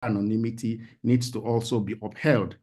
anonymity needs to also be upheld.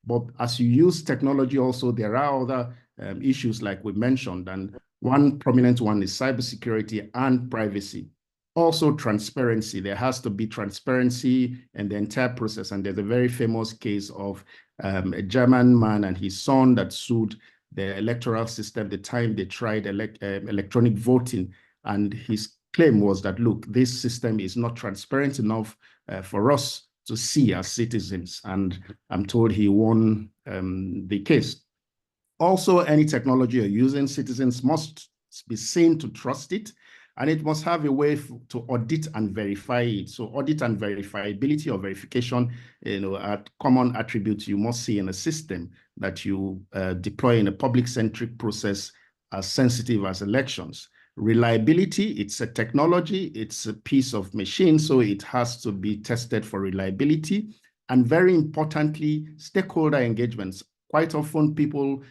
But as you use technology also, there are other issues like we mentioned, and one prominent one is cybersecurity and privacy. Also transparency. There has to be transparency in the entire process. And there's a very famous case of a German man and his son that sued the electoral system the time they tried electronic voting. And his claim was that, look, this system is not transparent enough for us to see as citizens. And I'm told he won the case. Also, any technology you're using, citizens must be seen to trust it, and it must have a way to audit and verify it. So audit and verifiability or verification, are common attributes you must see in a system that you deploy in a public-centric process as sensitive as elections. Reliability, it's a technology, it's a piece of machine, so it has to be tested for reliability. And very importantly, stakeholder engagements. Quite often people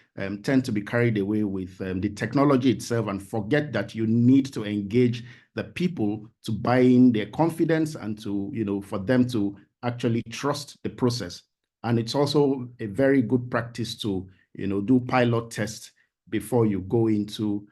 tend to be carried away with the technology itself and forget that you need to engage the people to buy in their confidence and to, for them to actually trust the process. And it's also a very good practice to, do pilot tests before you go into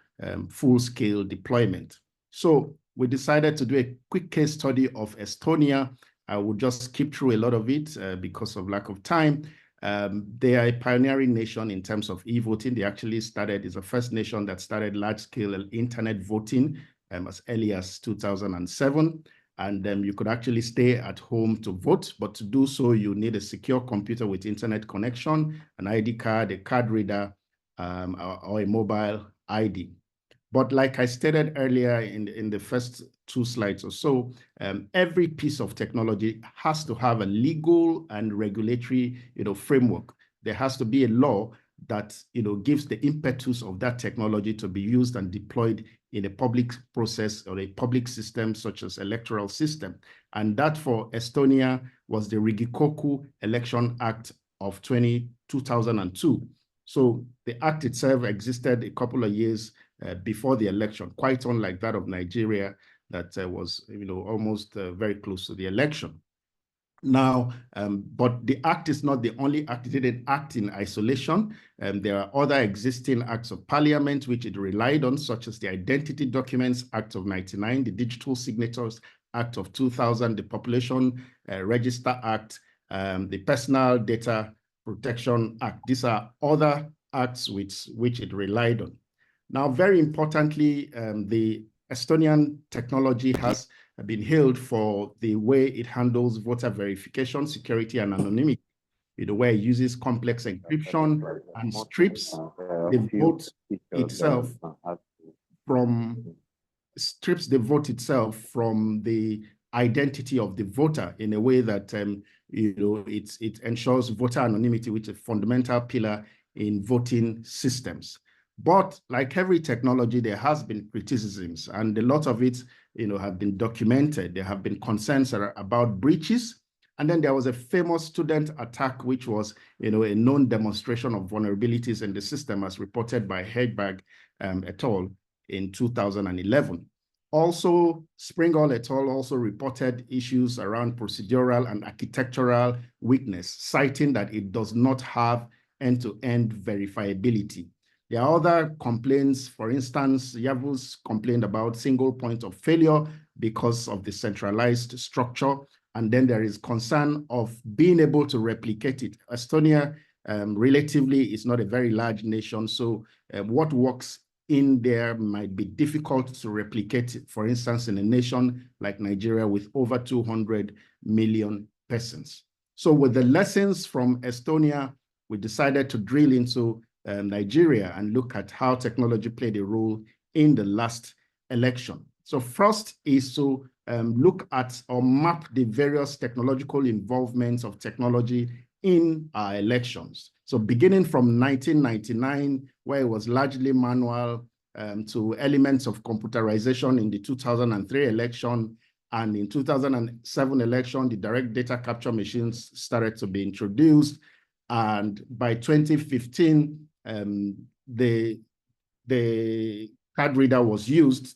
full-scale deployment. So we decided to do a quick case study of Estonia. I will just skip through a lot of it because of lack of time. They are a pioneering nation in terms of e-voting. They actually is the first nation that started large-scale internet voting as early as 2007. And you could actually stay at home to vote, but to do so, you need a secure computer with internet connection, an ID card, a card reader, or a mobile ID. But like I stated earlier in the first 2 slides or so, every piece of technology has to have a legal and regulatory, framework. There has to be a law that, gives the impetus of that technology to be used and deployed in a public process or a public system such as electoral system. And that for Estonia was the Riigikogu Election Act of 2002. So the act itself existed a couple of years before the election, quite unlike that of Nigeria that was, almost very close to the election. Now, but the act is not the only act. It didn't act in isolation. There are other existing acts of parliament which it relied on, such as the Identity Documents Act of 1999, the Digital Signatures Act of 2000, the Population Register Act, the Personal Data Protection Act. These are other acts which it relied on. Now, very importantly, the Estonian technology has been hailed for the way it handles voter verification, security, and anonymity. The way it uses complex encryption and strips the vote itself from the identity of the voter in a way that it ensures voter anonymity, which is a fundamental pillar in voting systems. But like every technology, there has been criticisms, and a lot of it, have been documented. There have been concerns about breaches. And then there was a famous student attack, which was, a known demonstration of vulnerabilities in the system as reported by Hedberg et al. In 2011. Also, Springall et al. Also reported issues around procedural and architectural weakness, citing that it does not have end-to-end verifiability. There are other complaints. For instance, Yavuz complained about single point of failure because of the centralized structure. And then there is concern of being able to replicate it. Estonia, relatively, is not a very large nation. So what works in there might be difficult to replicate, for instance, in a nation like Nigeria with over 200 million persons. So with the lessons from Estonia, we decided to drill into Nigeria and look at how technology played a role in the last election. So first is to look at or map the various technological involvements of technology in our elections. So beginning from 1999, where it was largely manual, to elements of computerization in the 2003 election, and in 2007 election, the direct data capture machines started to be introduced. And by 2015, the card reader was used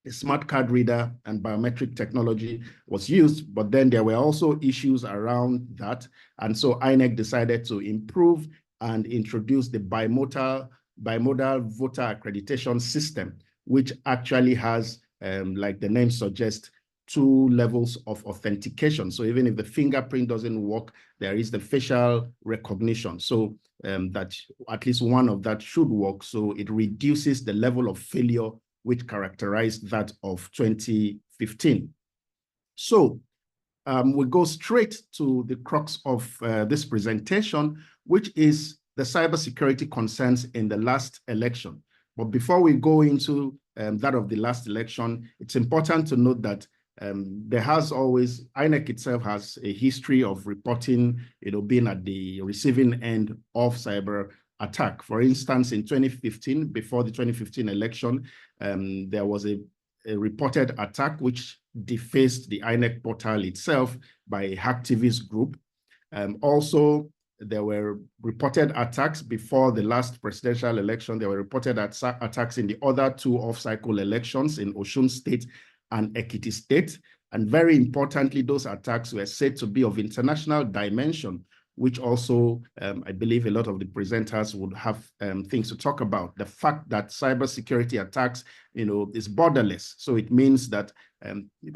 the smart card reader and biometric technology was used, but then there were also issues around that. And so INEC decided to improve and introduce the bimodal voter accreditation system, which actually has, like the name suggests, 2 levels of authentication. So even if the fingerprint doesn't work, there is the facial recognition. So that at least one of that should work. So it reduces the level of failure which characterized that of 2015. So we go straight to the crux of this presentation, which is the cybersecurity concerns in the last election. But before we go into that of the last election, it's important to note that there has always, INEC itself has a history of reporting, being at the receiving end of cyber attack. For instance, in 2015, before the 2015 election, there was a reported attack which defaced the INEC portal itself by a hacktivist group. Also, there were reported attacks before the last presidential election. There were reported attacks in the other 2 off-cycle elections in Osun State and Ekiti State. And very importantly, those attacks were said to be of international dimension, which also, I believe a lot of the presenters would have things to talk about. The fact that cybersecurity attacks, is borderless. So it means that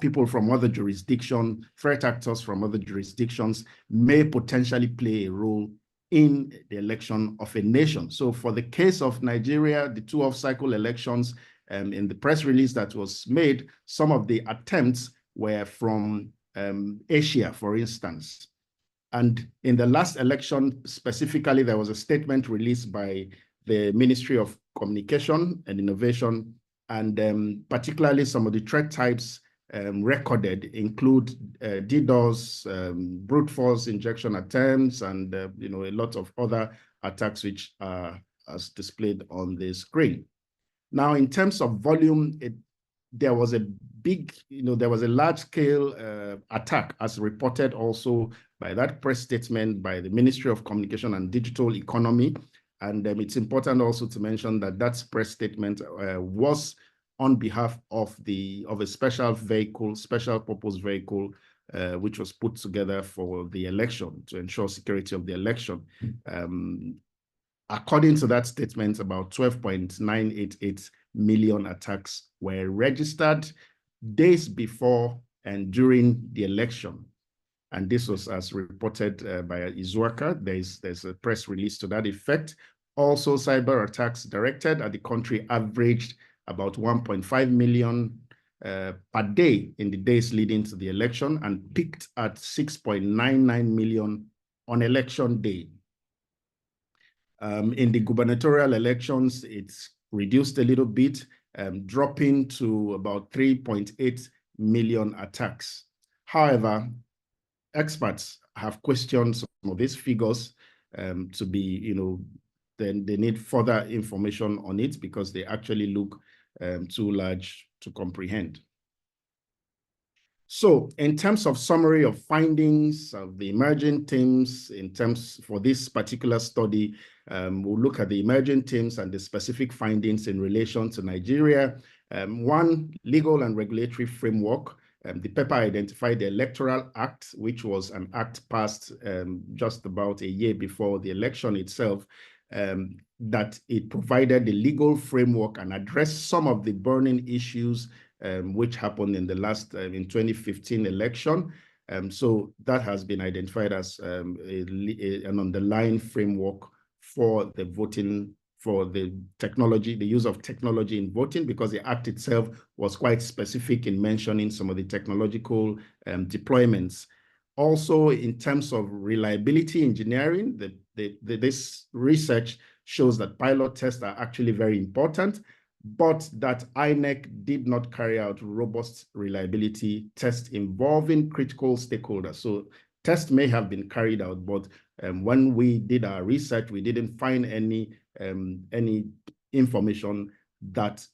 people from other jurisdictions, threat actors from other jurisdictions may potentially play a role in the election of a nation. So for the case of Nigeria, the 2 off-cycle elections, in the press release that was made, some of the attempts were from Asia, for instance. And in the last election, specifically, there was a statement released by the Ministry of Communication and Innovation, and particularly some of the threat types recorded include DDoS, brute force injection attempts, and a lot of other attacks which are as displayed on the screen. Now, in terms of volume, there was a big, there was a large-scale attack, as reported also by that press statement by the Ministry of Communication and Digital Economy. And it's important also to mention that that press statement was on behalf of a special purpose vehicle, which was put together for the election to ensure security of the election. According to that statement, about 12.988 million attacks were registered days before and during the election. And this was as reported by Izuaka. There's a press release to that effect. Also, cyber attacks directed at the country averaged about 1.5 million per day in the days leading to the election, and peaked at 6.99 million on election day. In the gubernatorial elections, it's reduced a little bit, dropping to about 3.8 million attacks. However, experts have questioned some of these figures to be, then they need further information on it because they actually look too large to comprehend. So in terms of summary of findings of the emerging themes, for this particular study, we'll look at the emerging themes and the specific findings in relation to Nigeria. One, legal and regulatory framework. The paper identified the Electoral Act, which was an act passed just about a year before the election itself, that it provided the legal framework and addressed some of the burning issues which happened in the last, in 2015 election. So that has been identified as an underlying framework for the voting, for the technology, the use of technology in voting, because the act itself was quite specific in mentioning some of the technological deployments. Also, in terms of reliability engineering, this research shows that pilot tests are actually very important, but that INEC did not carry out robust reliability tests involving critical stakeholders. So tests may have been carried out, but when we did our research, we didn't find any information that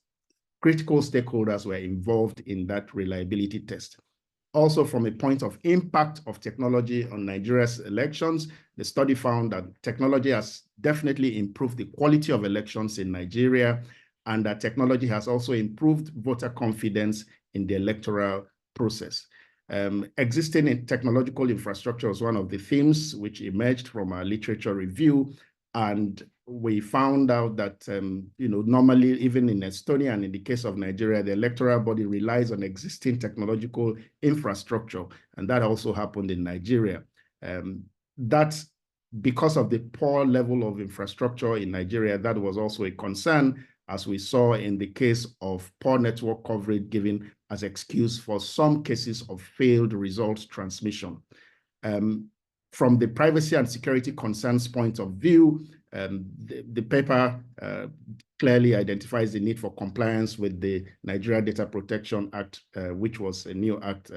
critical stakeholders were involved in that reliability test. Also, from a point of impact of technology on Nigeria's elections, the study found that technology has definitely improved the quality of elections in Nigeria, and that technology has also improved voter confidence in the electoral process. Existing technological infrastructure was one of the themes which emerged from our literature review, and we found out that, normally, even in Estonia and in the case of Nigeria, the electoral body relies on existing technological infrastructure, and that also happened in Nigeria. That's because of the poor level of infrastructure in Nigeria. That was also a concern, as we saw in the case of poor network coverage given as excuse for some cases of failed results transmission. From the privacy and security concerns point of view, the paper clearly identifies the need for compliance with the Nigeria Data Protection Act, which was a new act.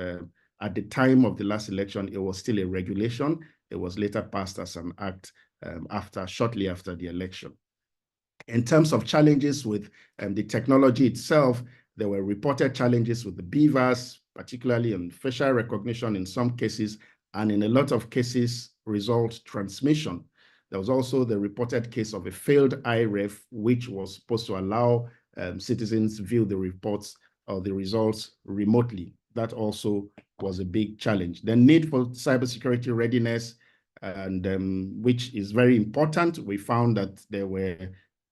At the time of the last election, it was still a regulation. It was later passed as an act shortly after the election. In terms of challenges with the technology itself, there were reported challenges with the BVAS, particularly on facial recognition in some cases, and in a lot of cases, result transmission. There was also the reported case of a failed IREF, which was supposed to allow citizens view the reports or the results remotely. That also was a big challenge. The need for cybersecurity readiness, and which is very important. We found that there were,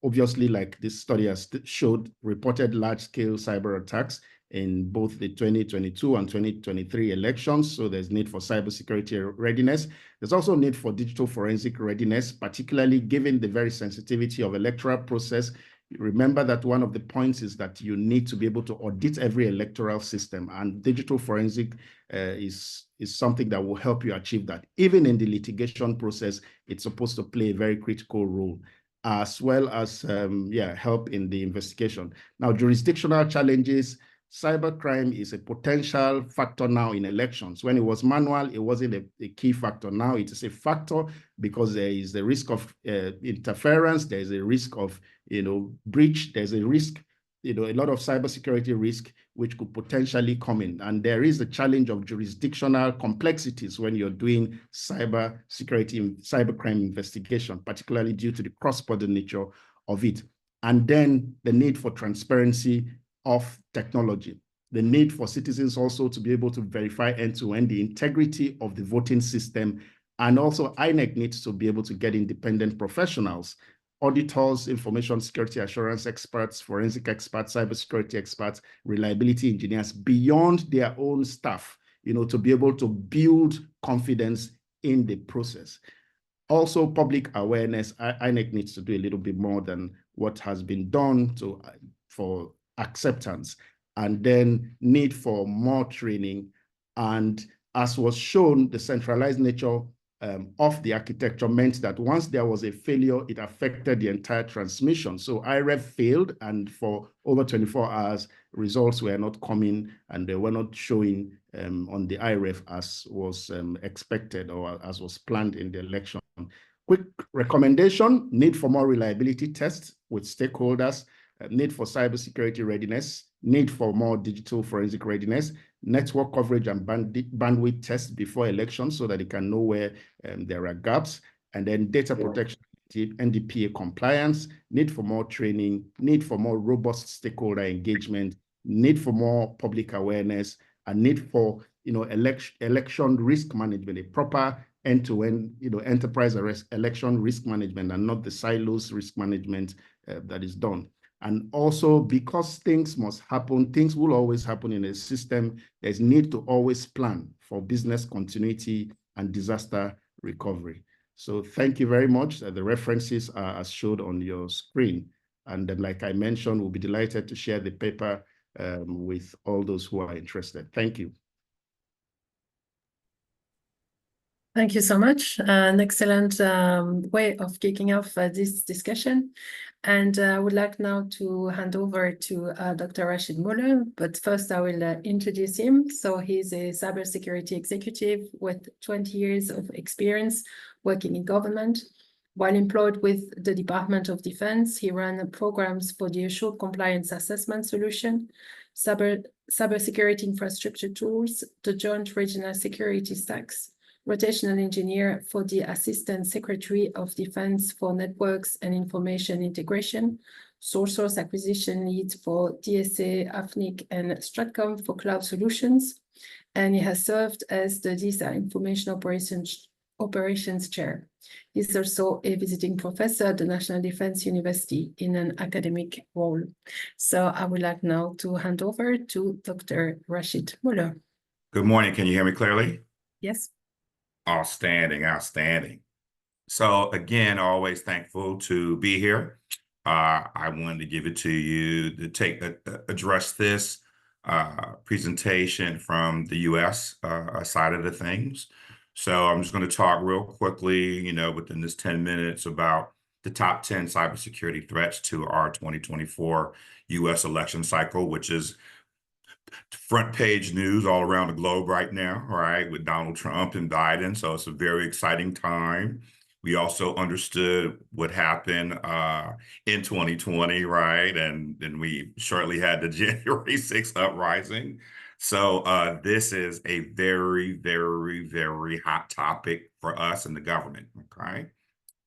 obviously, like this study has showed, reported large-scale cyber attacks in both the 2022 and 2023 elections. So there's need for cybersecurity readiness. There's also need for digital forensic readiness, particularly given the very sensitivity of electoral process. Remember that one of the points is that you need to be able to audit every electoral system, and digital forensic is something that will help you achieve that. Even in the litigation process, it's supposed to play a very critical role, as well as help in the investigation. Now, jurisdictional challenges. Cybercrime is a potential factor now in elections. When it was manual, it wasn't a key factor. Now it is a factor because there is the risk of interference, there is a risk of breach, there's a risk, a lot of cybersecurity risk which could potentially come in. And there is the challenge of jurisdictional complexities when you're doing cybersecurity, cybercrime investigation, particularly due to the cross-border nature of it. And then the need for transparency of technology, the need for citizens also to be able to verify end-to-end the integrity of the voting system, and also INEC needs to be able to get independent professionals, auditors, information security assurance experts, forensic experts, cybersecurity experts, reliability engineers beyond their own staff, to be able to build confidence in the process. Also, public awareness. INEC needs to do a little bit more than what has been done for acceptance, and then need for more training. And as was shown, the centralized nature of the architecture meant that once there was a failure, it affected the entire transmission. So IREF failed, and for over 24 hours, results were not coming, and they were not showing on the IREF as was expected or as was planned in the election. Quick recommendation: need for more reliability tests with stakeholders, need for cybersecurity readiness, need for more digital forensic readiness, network coverage and bandwidth tests before elections so that they can know where there are gaps, and then data protection, NDPA compliance, need for more training, need for more robust stakeholder engagement, need for more public awareness, and need for election risk management, a proper end-to-end enterprise election risk management, and not the silos risk management that is done. And also, because things must happen, things will always happen in a system, there's need to always plan for business continuity and disaster recovery. So thank you very much. The references are as shown on your screen. And then, like I mentioned, we'll be delighted to share the paper with all those who are interested. Thank you. Thank you so much. An excellent way of kicking off this discussion. And I would like now to hand over to Dr. Raschid Muller, but first I will introduce him. So he's a cybersecurity executive with 20 years of experience working in government. While employed with the Department of Defense, he ran programs for the Assured Compliance Assessment Solution, cybersecurity infrastructure tools, the Joint Regional Security Stacks, rotational engineer for the Assistant Secretary of Defense for Networks and Information Integration, sole source acquisition lead for DSA, AFNIC, and Stratcom for cloud solutions. And he has served as the DISA Information Operations Chair. He's also a visiting professor at the National Defense University in an academic role. So I would like now to hand over to Dr. Raschid Muller. Good morning. Can you hear me clearly? Yes. Outstanding, outstanding. So again, always thankful to be here. I wanted to give it to you to address this presentation from the U.S. Side of the things. So I'm just going to talk real quickly, within this 10 minutes about the top 10 cybersecurity threats to our 2024 U.S. election cycle, which is front page news all around the globe right now, right, with Donald Trump and Biden. So it's a very exciting time. We also understood what happened in 2020, right? And then we shortly had the January 6th uprising. So this is a very, very, very hot topic for us in the government, okay?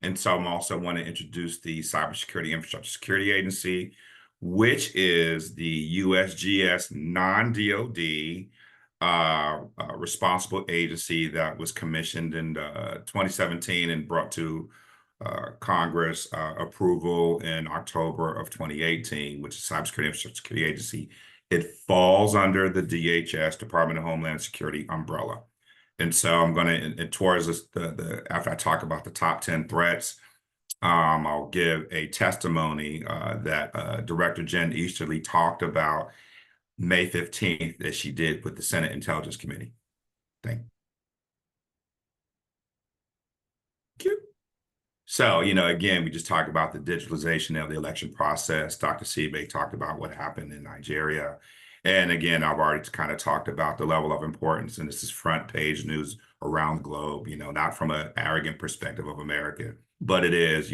And so I'm also want to introduce the Cybersecurity Infrastructure Security Agency, which is the USGS non-DoD responsible agency that was commissioned in 2017 and brought to Congress approval in October of 2018, which is Cybersecurity Infrastructure Security Agency. It falls under the DHS, Department of Homeland Security umbrella. And so I'm going to, towards this, after I talk about the top 10 threats, I'll give a testimony that Director Jen Easterly talked about May 15th that she did with the Senate Intelligence Committee. Thank you. So, again, we just talked about the digitalization of the election process. Dr. Sibe talked about what happened in Nigeria. And again, I've already kind of talked about the level of importance, and this is front page news around the globe, not from an arrogant perspective of America, but it is,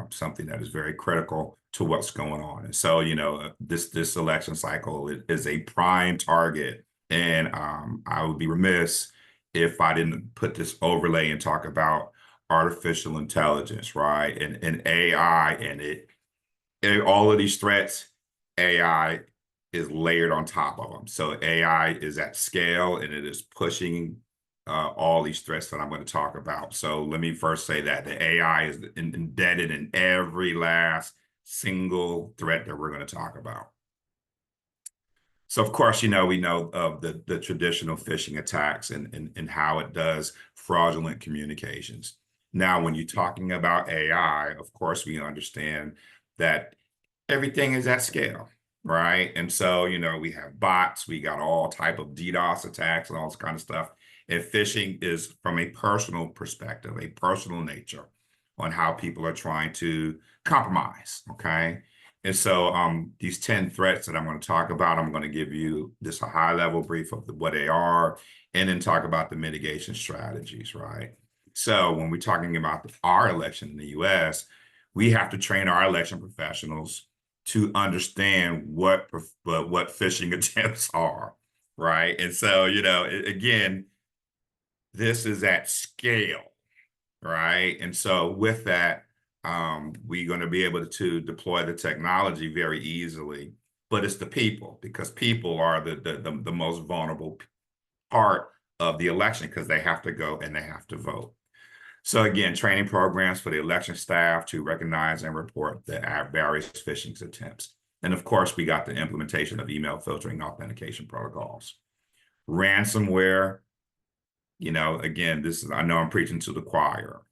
something that is very critical to what's going on. And so, this election cycle is a prime target. And I would be remiss if I didn't put this overlay and talk about artificial intelligence, right? And AI and all of these threats, AI is layered on top of them. So AI is at scale and it is pushing all these threats that I'm going to talk about. So let me first say that the AI is embedded in every last single threat that we're going to talk about. So of course, we know of the traditional phishing attacks and how it does fraudulent communications. Now, when you're talking about AI, of course, we understand that everything is at scale, right? And so, we have bots, we got all type of DDoS attacks and all this kind of stuff. And phishing is from a personal perspective, a personal nature on how people are trying to compromise, okay? And so these 10 threats that I'm going to talk about, I'm going to give you just a high-level brief of what they are, and then talk about the mitigation strategies, right? So when we're talking about our election in the U.S., we have to train our election professionals to understand what phishing attempts are, right? And so, again, this is at scale, right? And so with that, we're going to be able to deploy the technology very easily, but it's the people, because people are the most vulnerable part of the election, because they have to go and they have to vote. So again, training programs for the election staff to recognize and report the various phishing attempts. And of course, we got the implementation of email filtering authentication protocols. Ransomware, again, I know I'm preaching to the choir,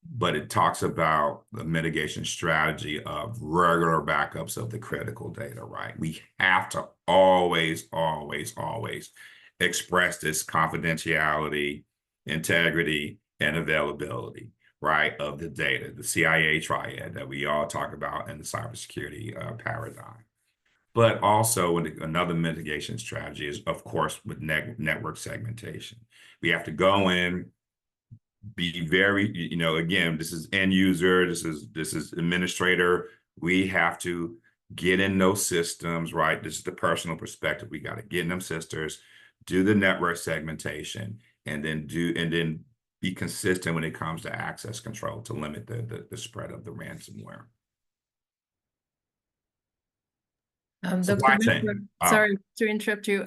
but it talks about the mitigation strategy of regular backups of the critical data, right? We have to always, always, always express this confidentiality, integrity, and availability, right, of the data, the CIA triad that we all talk about in the cybersecurity paradigm. But also another mitigation strategy is, of course, with network segmentation. We have to go in, be very, again, this is end user, this is administrator. We have to get in those systems, right? This is the personal perspective. We got to get in them systems, do the network segmentation, and then be consistent when it comes to access control to limit the spread of the ransomware. Dr. Supply Muller, chain. sorry to interrupt you.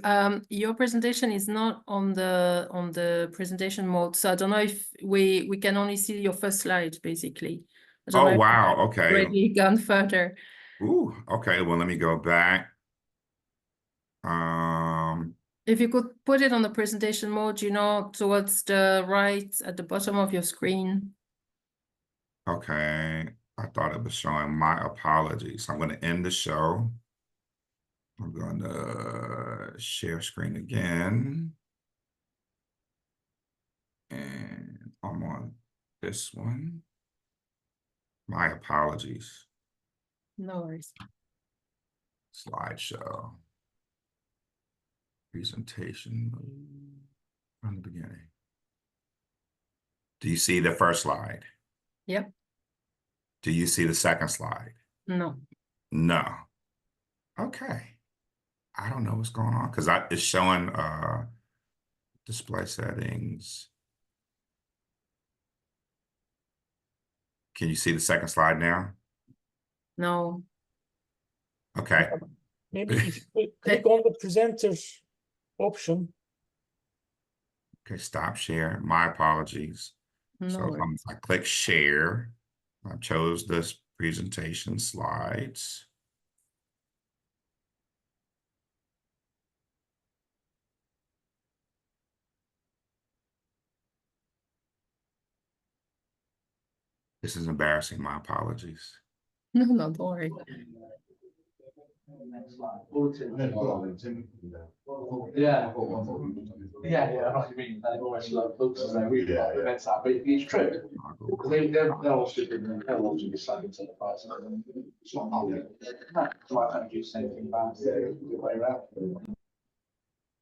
Your presentation is not on the presentation mode, so I don't know if we can only see your first slide, basically. I don't know Oh, if wow. you've Okay. already gone further. Ooh, okay. Well, let me go back. If you could put it on the presentation mode, you know, towards the right at the bottom of your screen. Okay. I thought it was showing. My apologies. I'm going to end the show. I'm going to share screen again. And I'm on this one. My apologies. No worries. Slideshow. Presentation from the beginning. Do you see the first slide? Yep. Do you see the second slide? No. No. Okay. I don't know what's going on because it's showing display settings. Can you see the second slide now? No. Okay. Maybe if you click on the presenters option. Okay, stop share. My apologies. No So worries. I click share. I chose this presentation slides. This is embarrassing. My apologies. No, don't worry. Yeah, I know what you mean. And it always looks as though we prevent that, but it's true. They'll obviously be sliding to the price. It's not obvious. So I don't do anything about it the way around.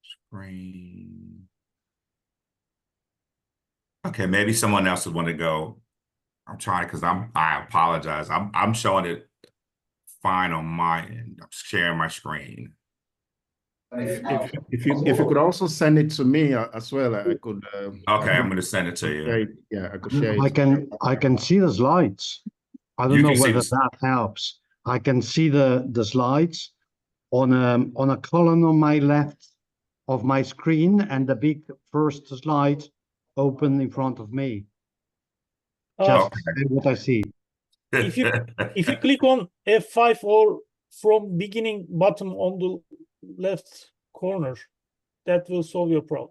Screen. Okay, maybe someone else would want to go. I'm trying because I apologize. I'm showing it fine on my end. I'm sharing my screen. If you could also send it to me as well, I could. Okay, I'm going to send it to you. Yeah, I could share it. I can see the slides. I don't know whether that helps. I can see the slides on a column on my left of my screen, and the big first slide open in front of me. Just what I see. If you click on F5 or from beginning button on the left corner, that will solve your problem.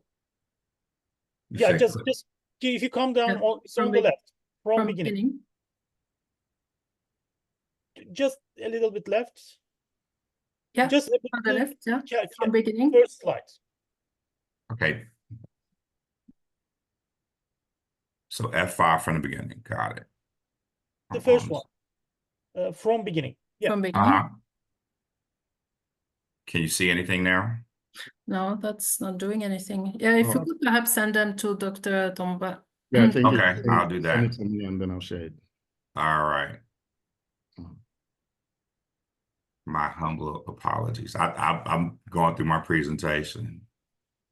Yeah, just if you come down on the left from beginning. Just a little bit left. Yeah, just a bit on the left, yeah, from yeah, beginning. First slide. Okay. So F5 from the beginning. Got it. The first one. From beginning. Yeah. From beginning. Can you see anything now? No, that's not doing anything. Yeah, if you could perhaps send them to Dr. Tombari. Yeah, I think okay, I'll do that. Send it to me and then I'll share it. All right. My humble apologies. I'm going through my presentation,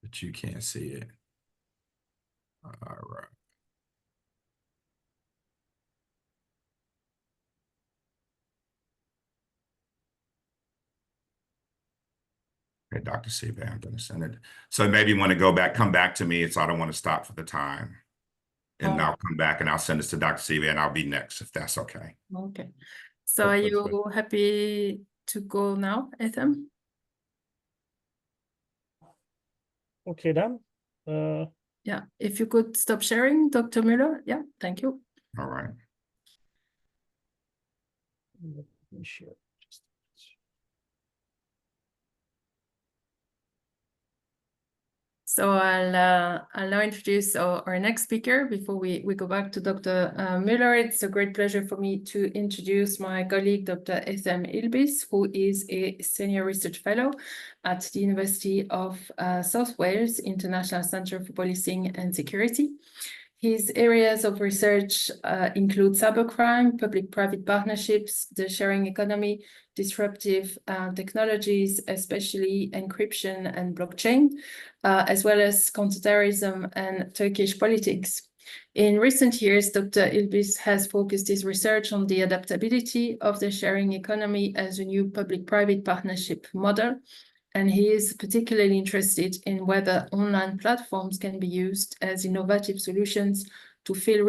but you can't see it. All right. Okay, Dr. Sibe, I'm going to send it. So maybe you want to go back, come back to me. So I don't want to stop for the time. And I'll come back and I'll send this to Dr. Sibe and I'll be next if that's okay. Okay. So are you happy to go now, Ethem? Okay, then. Yeah, if you could stop sharing, Dr. Muller. Yeah, thank you. All right. Let me share. So I'll now introduce our next speaker before we go back to Dr. Muller. It's a great pleasure for me to introduce my colleague, Dr. Ethem Ilbiz, who is a senior research fellow at the University of South Wales International Centre for Policing and Security. His areas of research include cybercrime, public-private partnerships, the sharing economy, disruptive technologies, especially encryption and blockchain, as well as counterterrorism and Turkish politics. In recent years, Dr. Ilbiz has focused his research on the adaptability of the sharing economy as a new public-private partnership model, and he is particularly interested in whether online platforms can be used as innovative solutions to fill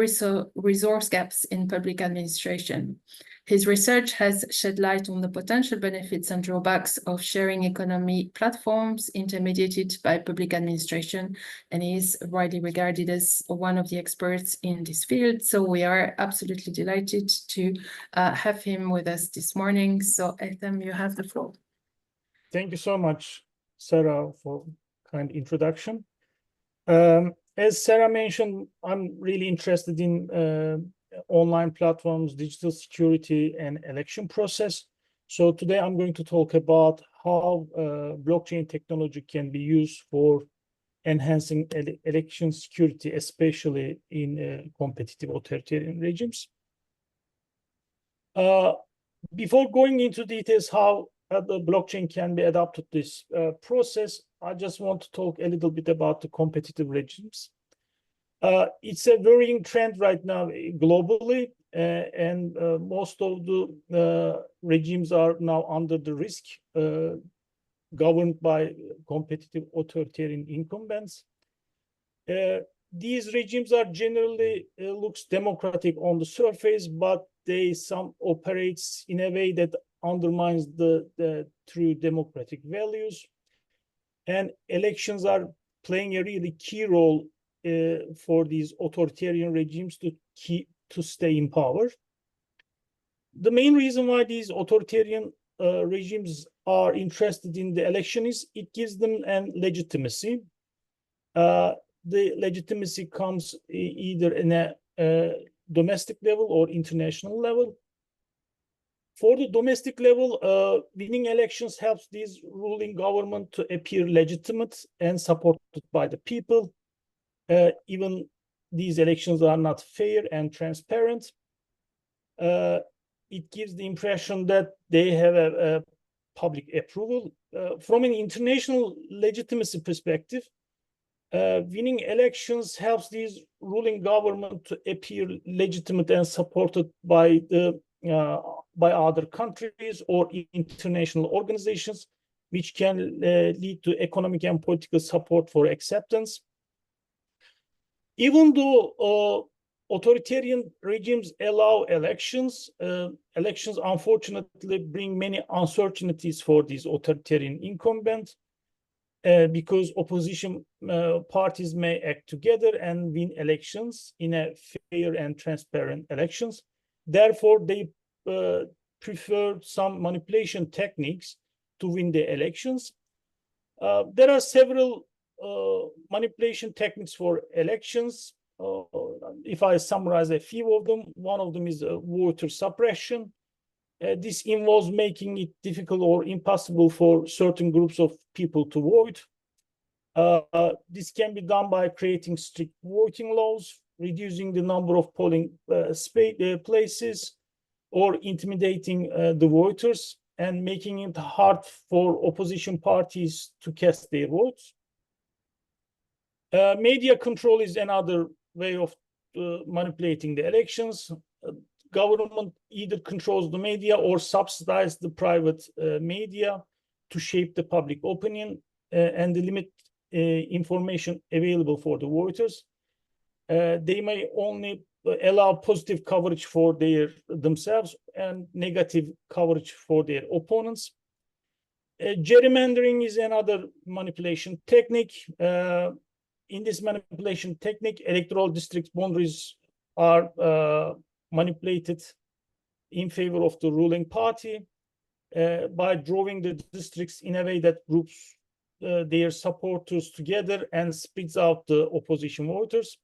resource gaps in public administration. His research has shed light on the potential benefits and drawbacks of sharing economy platforms intermediated by public administration, and he is widely regarded as one of the experts in this field. So we are absolutely delighted to have him with us this morning. So Ethem, you have the floor. Thank you so much, Sarah, for kind introduction. As Sarah mentioned, I'm really interested in online platforms, digital security, and election process. So today I'm going to talk about how blockchain technology can be used for enhancing election security, especially in competitive authoritarian regimes. Before going into details how the blockchain can be adapted to this process, I just want to talk a little bit about the competitive regimes. It's a varying trend right now globally, and most of the regimes are now under the risk, governed by competitive authoritarian incumbents. These regimes are generally looks democratic on the surface, but some operates in a way that undermines the true democratic values. And elections are playing a really key role for these authoritarian regimes to stay in power. The main reason why these authoritarian regimes are interested in the election is it gives them an legitimacy. The legitimacy comes either in a domestic level or international level. For the domestic level, winning elections helps this ruling government to appear legitimate and supported by the people. Even these elections are not fair and transparent. It gives the impression that they have a public approval. From an international legitimacy perspective, winning elections helps these ruling government to appear legitimate and supported by other countries or international organizations, which can lead to economic and political support for acceptance. Even though authoritarian regimes allow elections, elections unfortunately bring many uncertainties for these authoritarian incumbents, because opposition parties may act together and win elections in a fair and transparent elections. Therefore, they prefer some manipulation techniques to win the elections. There are several manipulation techniques for elections. If I summarize a few of them, one of them is voter suppression. This involves making it difficult or impossible for certain groups of people to vote. This can be done by creating strict voting laws, reducing the number of polling places, or intimidating the voters and making it hard for opposition parties to cast their votes. Media control is another way of manipulating the elections. Government either controls the media or subsidize the private media to shape the public opinion and limit information available for the voters. They may only allow positive coverage for themselves and negative coverage for their opponents. Gerrymandering is another manipulation technique. In this manipulation technique, electoral district boundaries are manipulated in favor of the ruling party by drawing the districts in a way that groups their supporters together and splits out the opposition voters.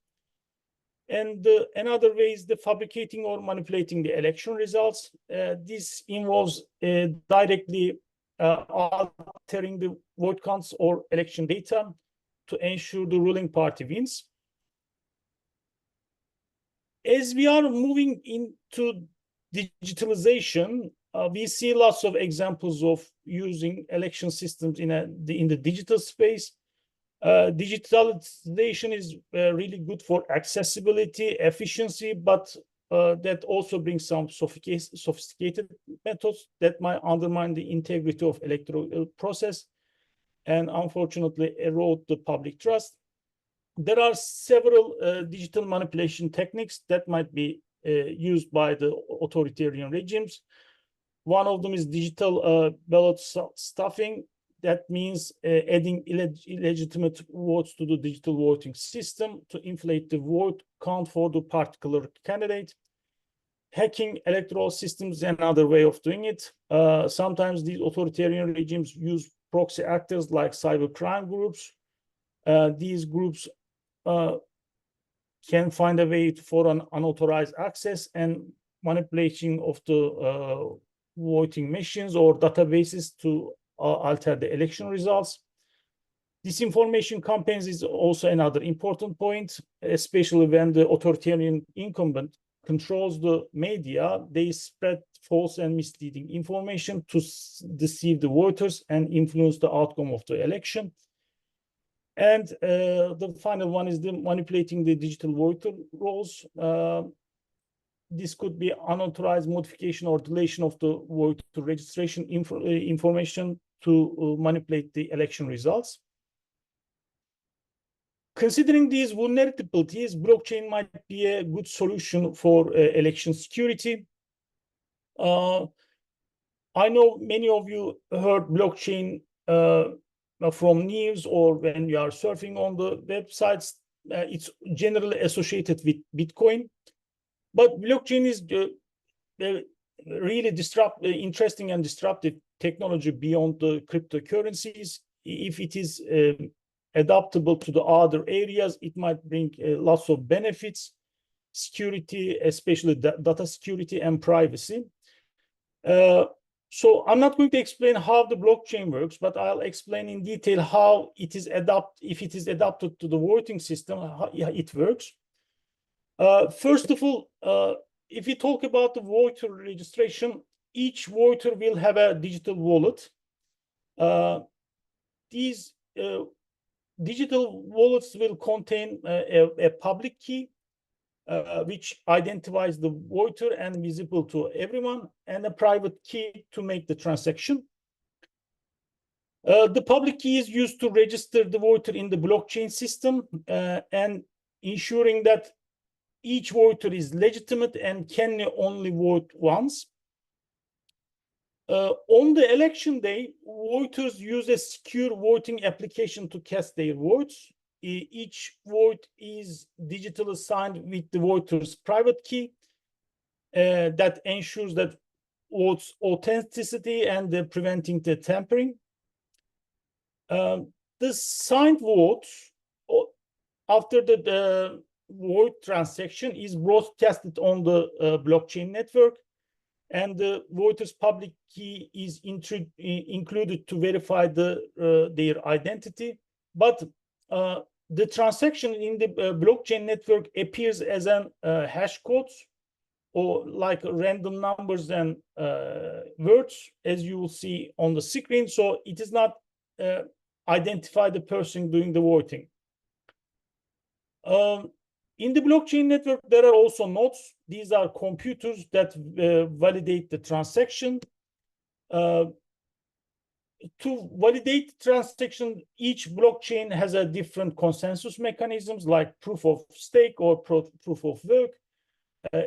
And another way is the fabricating or manipulating the election results. This involves directly altering the vote counts or election data to ensure the ruling party wins. As we are moving into digitalization, we see lots of examples of using election systems in the digital space. Digitalization is really good for accessibility, efficiency, but that also brings some sophisticated methods that might undermine the integrity of electoral process and unfortunately erode the public trust. There are several digital manipulation techniques that might be used by the authoritarian regimes. One of them is digital ballot stuffing. That means adding illegitimate votes to the digital voting system to inflate the vote count for the particular candidate. Hacking electoral systems is another way of doing it. Sometimes these authoritarian regimes use proxy actors like cybercrime groups. These groups can find a way for an unauthorized access and manipulation of the voting machines or databases to alter the election results. Disinformation campaigns is also another important point, especially when the authoritarian incumbent controls the media. They spread false and misleading information to deceive the voters and influence the outcome of the election. And the final one is the manipulating the digital voter rolls. This could be unauthorized modification or deletion of the voter registration information to manipulate the election results. Considering these vulnerabilities, blockchain might be a good solution for election security. I know many of you heard blockchain from news or when you are surfing on the websites. It's generally associated with Bitcoin. But blockchain is really interesting and disruptive technology beyond the cryptocurrencies. If it is adaptable to the other areas, it might bring lots of benefits, security, especially data security and privacy. So I'm not going to explain how the blockchain works, but I'll explain in detail how it is if it is adapted to the voting system, how it works. First of all, if we talk about the voter registration, each voter will have a digital wallet. These digital wallets will contain a public key, which identifies the voter and visible to everyone, and a private key to make the transaction. The public key is used to register the voter in the blockchain system and ensuring that each voter is legitimate and can only vote once. On the election day, voters use a secure voting application to cast their votes. Each vote is digitally signed with the voter's private key that ensures that votes authenticity and preventing the tampering. The signed votes after the vote transaction is broadcasted on the blockchain network, and the voter's public key is included to verify their identity. But the transaction in the blockchain network appears as an hash code or like random numbers and words, as you will see on the screen. So it is not identify the person doing the voting. In the blockchain network, there are also nodes. These are computers that validate the transaction. To validate the transaction, each blockchain has a different consensus mechanisms like proof of stake or proof of work,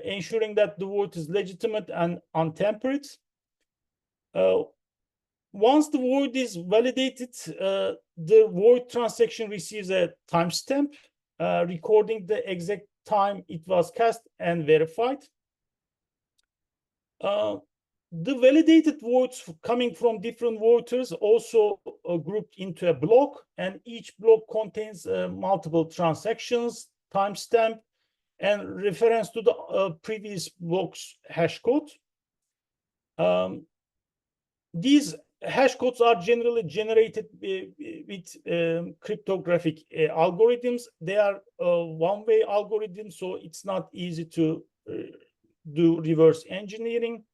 ensuring that the vote is legitimate and untampered. Once the vote is validated, the vote transaction receives a timestamp recording the exact time it was cast and verified. The validated votes coming from different voters also grouped into a block, and each block contains multiple transactions, timestamp, and reference to the previous block's hash code. These hash codes are generally generated with cryptographic algorithms. They are one-way algorithms, so it's not easy to do reverse engineering.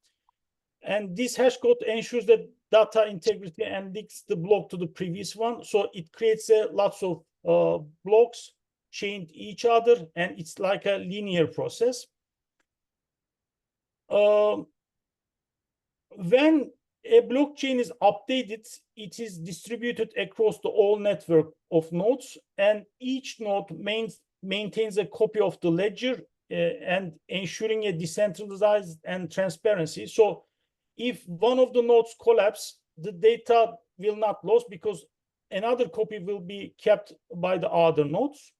And this hash code ensures that data integrity and links the block to the previous one. So it creates lots of blocks chained each other, and it's like a linear process. When a blockchain is updated, it is distributed across the whole network of nodes, and each node maintains a copy of the ledger and ensuring a decentralized and transparency. So if one of the nodes collapse, the data will not lose because another copy will be kept by the other nodes.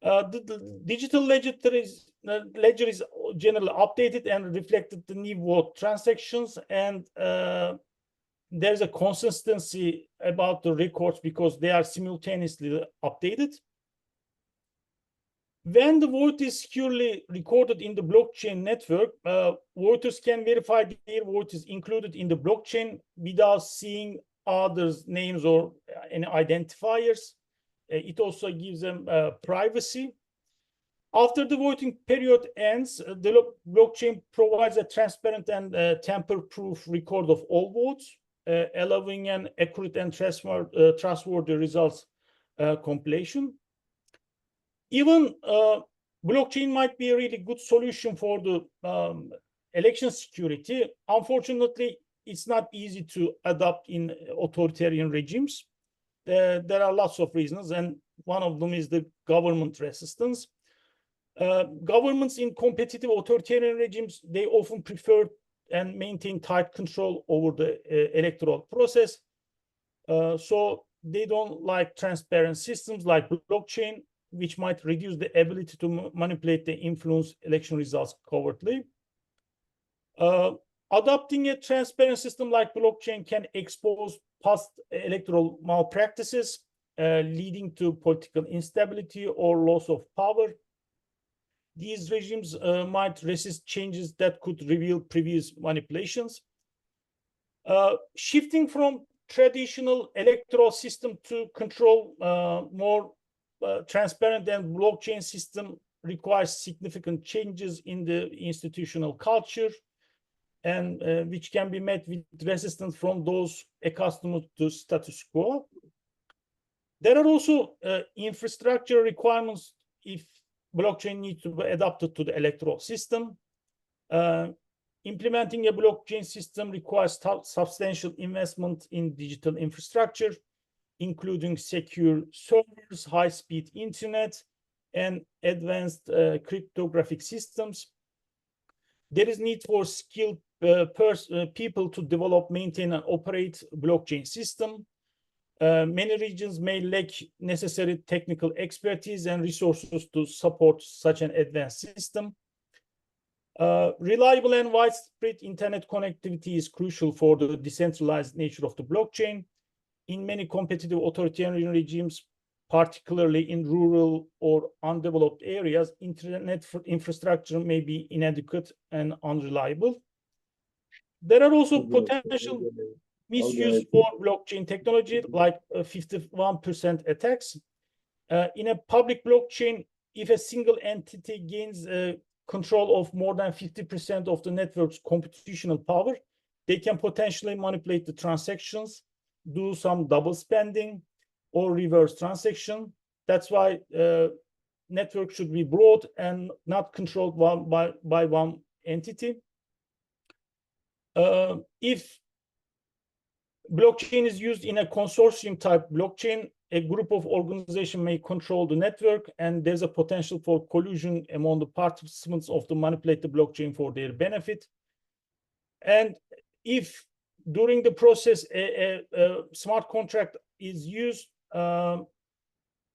The digital ledger is generally updated and reflected the new world transactions, and there's a consistency about the records because they are simultaneously updated. When the vote is securely recorded in the blockchain network, voters can verify their vote is included in the blockchain without seeing others' names or any identifiers. It also gives them privacy. After the voting period ends, the blockchain provides a transparent and tamper-proof record of all votes, allowing an accurate and trustworthy results compilation. Even blockchain might be a really good solution for the election security. Unfortunately, it's not easy to adopt in authoritarian regimes. There are lots of reasons, and one of them is the government resistance. Governments in competitive authoritarian regimes, they often prefer and maintain tight control over the electoral process. So they don't like transparent systems like blockchain, which might reduce the ability to manipulate the influence election results covertly. Adopting a transparent system like blockchain can expose past electoral malpractices, leading to political instability or loss of power. These regimes might resist changes that could reveal previous manipulations. Shifting from traditional electoral system to control more transparent and blockchain system requires significant changes in the institutional culture, and which can be met with resistance from those accustomed to status quo. There are also infrastructure requirements if blockchain needs to be adapted to the electoral system. Implementing a blockchain system requires substantial investment in digital infrastructure, including secure servers, high-speed internet, and advanced cryptographic systems. There is need for skilled people to develop, maintain, and operate blockchain system. Many regions may lack necessary technical expertise and resources to support such an advanced system. Reliable and widespread internet connectivity is crucial for the decentralized nature of the blockchain. In many competitive authoritarian regimes, particularly in rural or undeveloped areas, internet infrastructure may be inadequate and unreliable. There are also potential misuse for blockchain technology, like 51% attacks. In a public blockchain, if a single entity gains control of more than 50% of the network's computational power, they can potentially manipulate the transactions, do some double spending, or reverse transaction. That's why network should be broad and not controlled by one entity. If blockchain is used in a consortium type blockchain, a group of organizations may control the network, and there's a potential for collusion among the participants of the manipulate the blockchain for their benefit. And if during the process a smart contract is used,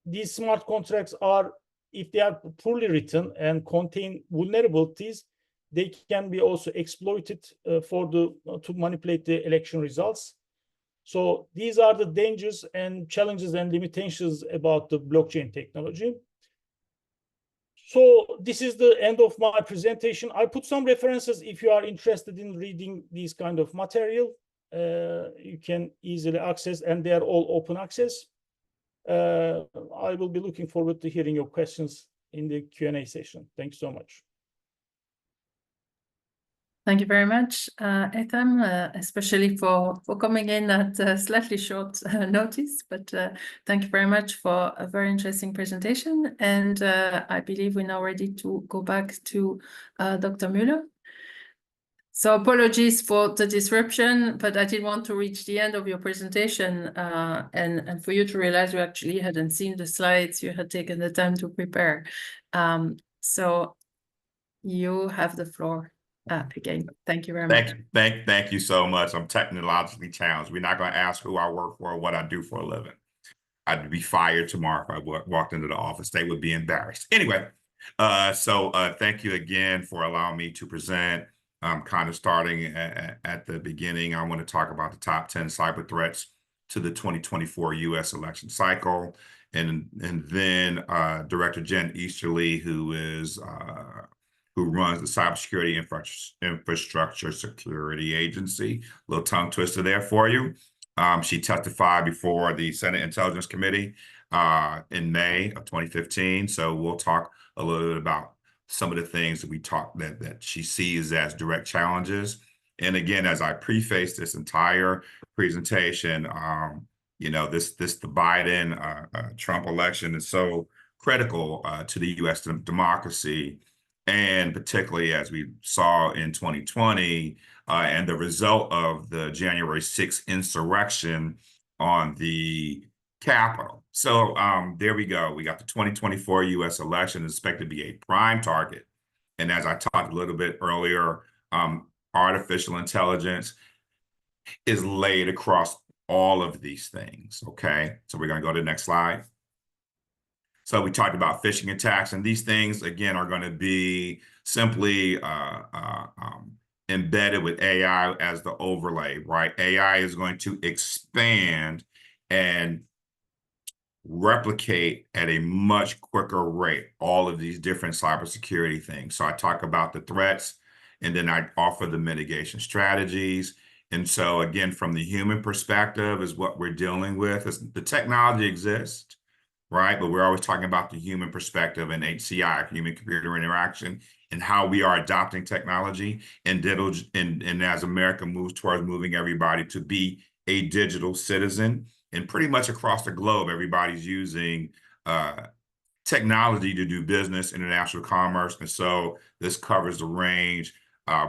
these smart contracts are, if they are poorly written and contain vulnerabilities, they can be also exploited to manipulate the election results. So these are the dangers and challenges and limitations about the blockchain technology. So this is the end of my presentation. I put some references if you are interested in reading these kind of material. You can easily access, and they are all open access. I will be looking forward to hearing your questions in the Q&A session. Thanks so much. Thank you very much, Ethem, especially for coming in at slightly short notice, but thank you very much for a very interesting presentation. And I believe we're now ready to go back to Dr. Muller. So apologies for the disruption, but I did want to reach the end of your presentation and for you to realize you actually hadn't seen the slides, you had taken the time to prepare. So you have the floor. Again, thank you very much. Thank you so much. I'm technologically challenged. We're not going to ask who I work for or what I do for a living. I'd be fired tomorrow if I walked into the office. They would be embarrassed. Anyway, so thank you again for allowing me to present. Kind of starting at the beginning, I want to talk about the top 10 cyber threats to the 2024 U.S. election cycle. And then Director Jen Easterly, who runs the Cybersecurity Infrastructure Security Agency. Little tongue twister there for you. She testified before the Senate Intelligence Committee in May of 2015. So we'll talk a little bit about some of the things that we talked that she sees as direct challenges. And again, as I preface this entire presentation, you know, the Biden Trump election is so critical to the U.S. democracy. And particularly as we saw in 2020 and the result of the January 6th insurrection on the Capitol. So there we go. We got the 2024 U.S. election expected to be a prime target. And as I talked a little bit earlier, artificial intelligence is laid across all of these things. Okay, so we're going to go to the next slide. So we talked about phishing attacks, and these things, again, are going to be simply embedded with AI as the overlay, right? AI is going to expand and replicate at a much quicker rate all of these different cybersecurity things. So I talk about the threats, and then I offer the mitigation strategies. And so again, from the human perspective is what we're dealing with. The technology exists, right? But we're always talking about the human perspective and HCI, human computer interaction, and how we are adopting technology and as America moves towards moving everybody to be a digital citizen. And pretty much across the globe, everybody's using technology to do business, international commerce. And so this covers the range.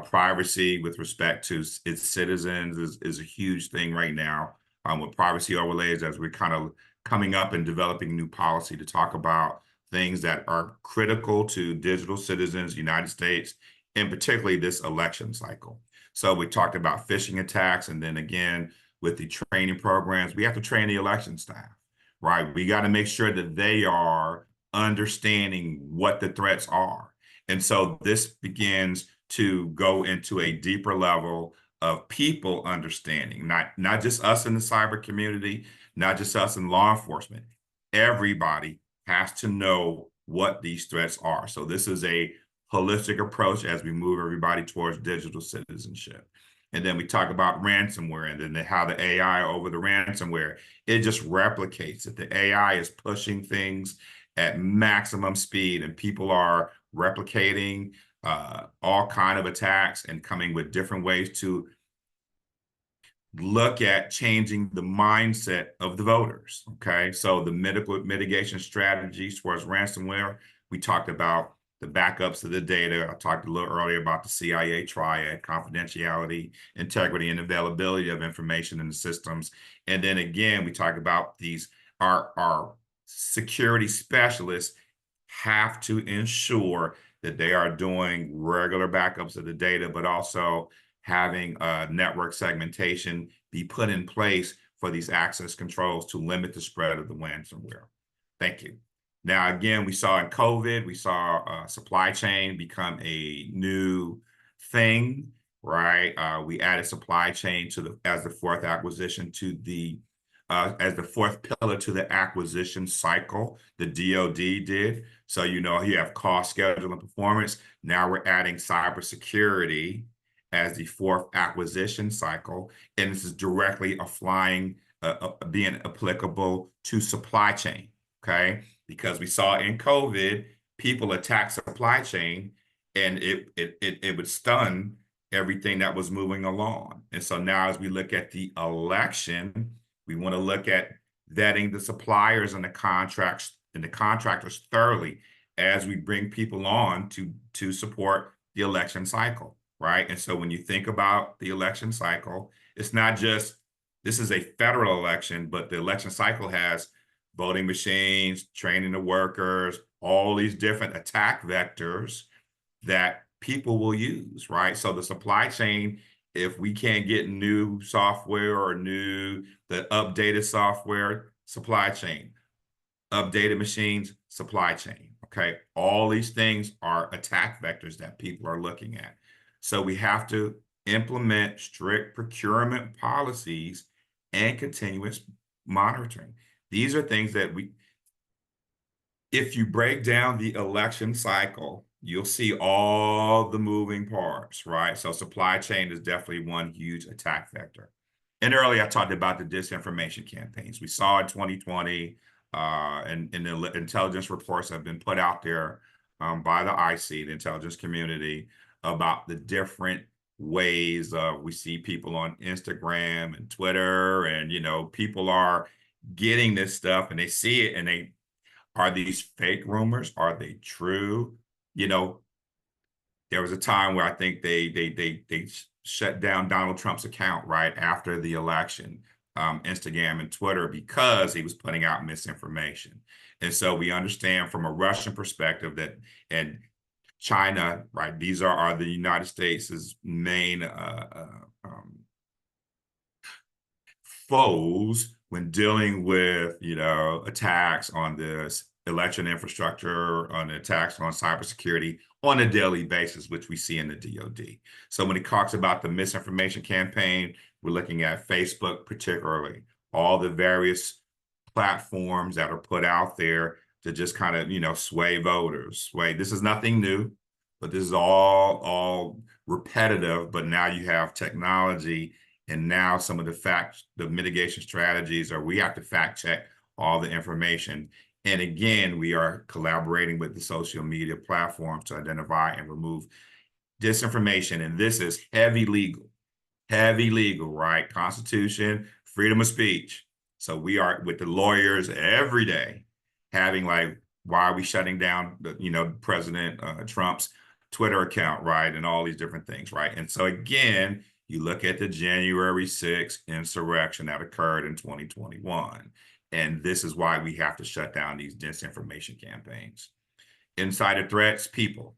Privacy with respect to its citizens is a huge thing right now with privacy overlays, as we're kind of coming up and developing new policy to talk about things that are critical to digital citizens, United States, and particularly this election cycle. So we talked about phishing attacks, and then again, with the training programs, we have to train the election staff, right? We got to make sure that they are understanding what the threats are. And so this begins to go into a deeper level of people understanding, not just us in the cyber community, not just us in law enforcement. Everybody has to know what these threats are. So this is a holistic approach as we move everybody towards digital citizenship. And then we talk about ransomware, and then how the AI over the ransomware, it just replicates it. The AI is pushing things at maximum speed, and people are replicating all kind of attacks and coming with different ways to look at changing the mindset of the voters. Okay, so the mitigation strategies towards ransomware, we talked about the backups of the data. I talked a little earlier about the CIA triad: confidentiality, integrity, and availability of information in the systems. And then again, we talk about these, our security specialists have to ensure that they are doing regular backups of the data, but also having network segmentation be put in place for these access controls to limit the spread of the ransomware. Thank you. Now, again, we saw in COVID, we saw supply chain become a new thing, right? We added supply chain as the fourth acquisition to the as the fourth pillar to the acquisition cycle. The DoD did. So, you know, you have cost, schedule, and performance. Now we're adding cybersecurity as the fourth acquisition cycle, and this is directly being applicable to supply chain. Okay, because we saw in COVID, people attack supply chain, and it would stun everything that was moving along. And so now as we look at the election, we want to look at vetting the suppliers and the contracts and the contractors thoroughly as we bring people on to support the election cycle, right? And so when you think about the election cycle, it's not just, this is a federal election, but the election cycle has voting machines, training the workers, all these different attack vectors that people will use, right? So the supply chain, if we can't get new software or the updated software, supply chain, updated machines, supply chain, okay? All these things are attack vectors that people are looking at. So we have to implement strict procurement policies and continuous monitoring. These are things that if you break down the election cycle, you'll see all the moving parts, right? So supply chain is definitely one huge attack vector. And earlier I talked about the disinformation campaigns. We saw in 2020, and the intelligence reports have been put out there by the IC, the intelligence community, about the different ways we see people on Instagram and Twitter, and people are getting this stuff and they see it, and are these fake rumors? Are they true? There was a time where I think they shut down Donald Trump's account right after the election, Instagram and Twitter, because he was putting out misinformation. And so we understand from a Russian perspective that, and China, right, these are the United States' main foes when dealing with, attacks on this election infrastructure, on attacks on cybersecurity on a daily basis, which we see in the DoD. So when it talks about the misinformation campaign, we're looking at Facebook particularly, all the various platforms that are put out there to just kind of, sway voters. This is nothing new, but this is all repetitive. But now you have technology, and now some of the mitigation strategies are we have to fact check all the information. And again, we are collaborating with the social media platforms to identify and remove disinformation. And this is heavy legal, right? Constitution, freedom of speech. So we are with the lawyers every day having why are we shutting down President Trump's Twitter account, right? And all these different things, right? And so again, you look at the January 6th insurrection that occurred in 2021. And this is why we have to shut down these disinformation campaigns. Insider threats, people,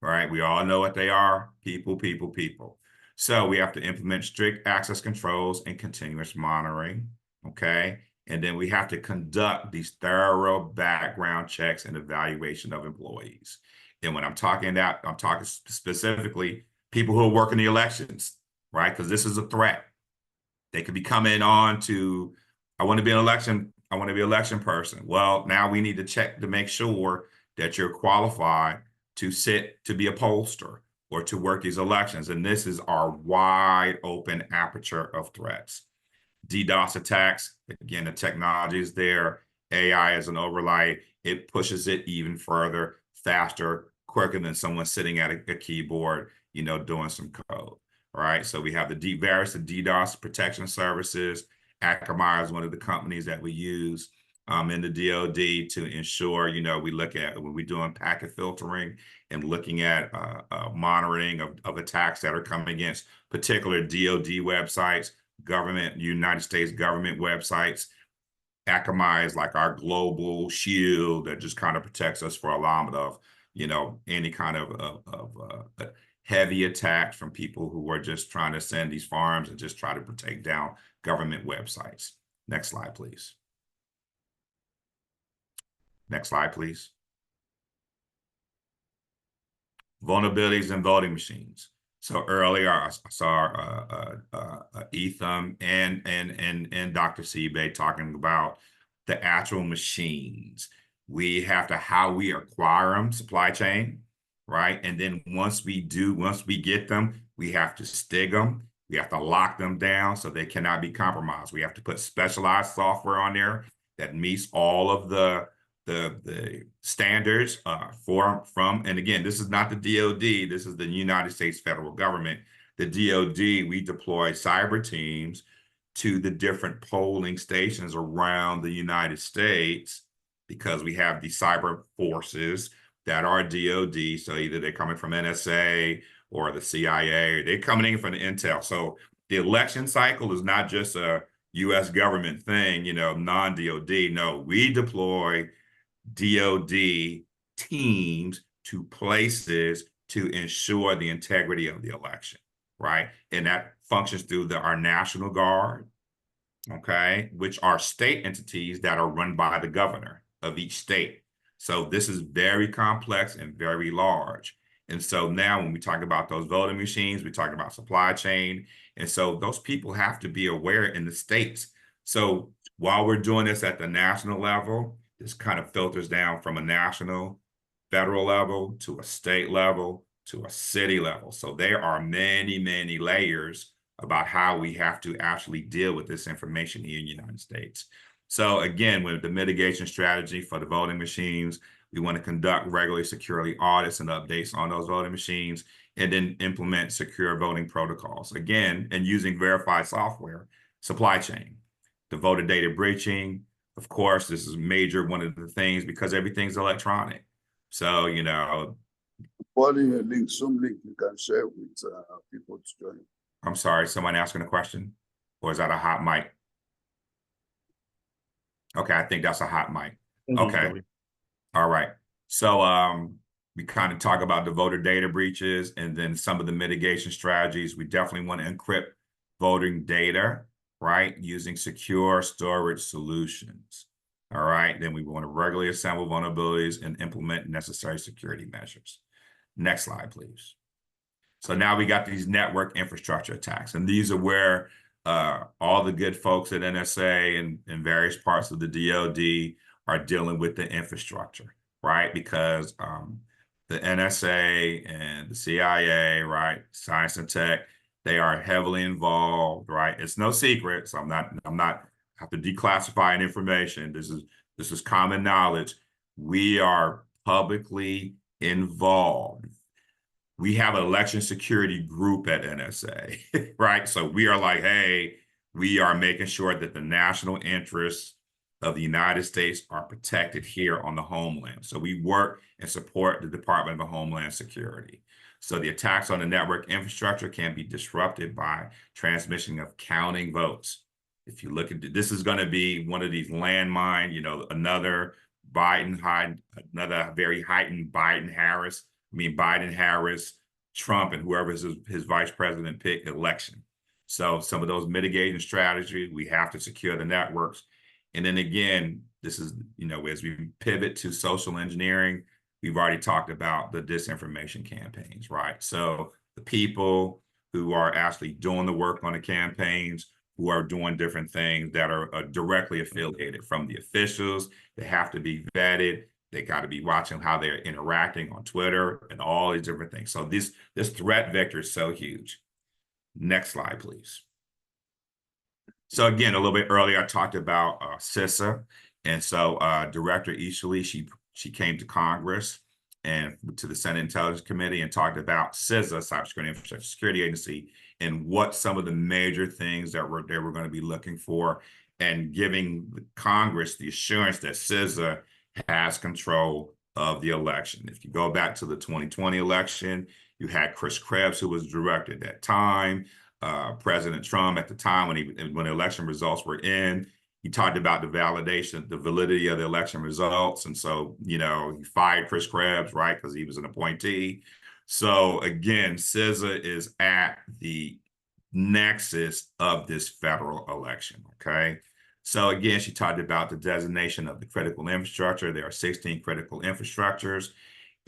right? We all know what they are, people. So we have to implement strict access controls and continuous monitoring, okay? And then we have to conduct these thorough background checks and evaluation of employees. And when I'm talking specifically people who are working the elections, right? Because this is a threat. They could be coming on to, I want to be an election person. Well, now we need to check to make sure that you're qualified to be a pollster or to work these elections. And this is our wide open aperture of threats. DDoS attacks, again, the technology is there. AI as an overlay, it pushes it even further, faster, quicker than someone sitting at a keyboard, doing some code. All right, so we have the various DDoS protection services. Akamai is one of the companies that we use in the DoD to ensure, we look at when we're doing packet filtering and looking at monitoring of attacks that are coming against particular DoD websites, United States government websites. Akamai is like our global shield that just kind of protects us for a lot of, any kind of heavy attacks from people who are just trying to send these farms and just try to take down government websites. Next slide, please. Next slide, please. Vulnerabilities in voting machines. So earlier I saw Ethem and Dr. Sibe talking about the actual machines. We have to, how we acquire them, supply chain, right? And then once we get them, we have to stig them. We have to lock them down so they cannot be compromised. We have to put specialized software on there that meets all of the standards and again, this is not the DoD, this is the United States federal government the DoD, we deploy cyber teams to the different polling stations around the United States because we have these cyber forces that are DoD. So either they're coming from NSA or the CIA, they're coming in from the intel. So the election cycle is not just a US government thing, you know, non-DoD. No, we deploy DoD teams to places to ensure the integrity of the election, right? And that functions through our National Guard, okay, which are state entities that are run by the governor of each state. So this is very complex and very large. And so now when we talk about those voting machines, we talk about supply chain. And so those people have to be aware in the states. So while we're doing this at the national level, this kind of filters down from a national, federal level to a state level to a city level. So there are many, many layers about how we have to actually deal with this information here in the United States. So again, with the mitigation strategy for the voting machines, we want to conduct regular security audits and updates on those voting machines, and then implement secure voting protocols. Again, and using verified software, supply chain, the voter data breaching. Of course, this is major, one of the things, because everything's electronic. So, you know. What are your links, some link you can share with people to join? I'm sorry, someone asking a question? Or is that a hot mic? Okay, I think that's a hot mic. Okay. All right. So we kind of talk about the voter data breaches and then some of the mitigation strategies. We definitely want to encrypt voting data, right, using secure storage solutions. All right. Then we want to regularly assemble vulnerabilities and implement necessary security measures. Next slide, please. So now we got these network infrastructure attacks, and these are where all the good folks at NSA and various parts of the DoD are dealing with the infrastructure, right? Because the NSA and the CIA, right, science and tech, they are heavily involved, right? It's no secret, so I'm not have to declassify information. This is common knowledge. We are publicly involved. We have an election security group at NSA, right? So we are like, hey, we are making sure that the national interests of the United States are protected here on the homeland. So we work and support the Department of Homeland Security. So the attacks on the network infrastructure can be disrupted by transmission of counting votes. If you look at this, is going to be one of these landmine, you know, another very heightened Biden-Harris. Biden-Harris, Trump, and whoever is his vice president pick election. So some of those mitigating strategies, we have to secure the networks. And then again, this is, you know, as we pivot to social engineering, we've already talked about the disinformation campaigns, right? So the people who are actually doing the work on the campaigns, who are doing different things that are directly affiliated from the officials, they have to be vetted. They got to be watching how they're interacting on Twitter and all these different things. So this threat vector is so huge. Next slide, please. So again, a little bit earlier, I talked about CISA. And so Director Easterly, she came to Congress and to the Senate Intelligence Committee and talked about CISA, Cybersecurity Infrastructure Security Agency, and what some of the major things that they were going to be looking for, and giving Congress the assurance that CISA has control of the election. If you go back to the 2020 election, you had Chris Krebs, who was director at that time. President Trump at the time, when the election results were in, he talked about the validation, the validity of the election results. And so, you know, he fired Chris Krebs, right, because he was an appointee. So again, CISA is at the nexus of this federal election, okay? So again, she talked about the designation of the critical infrastructure. There are 16 critical infrastructures.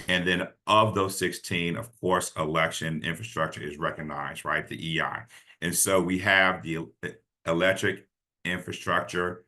And then of those 16, of course, election infrastructure is recognized, right? The EI. And so we have the electric infrastructure,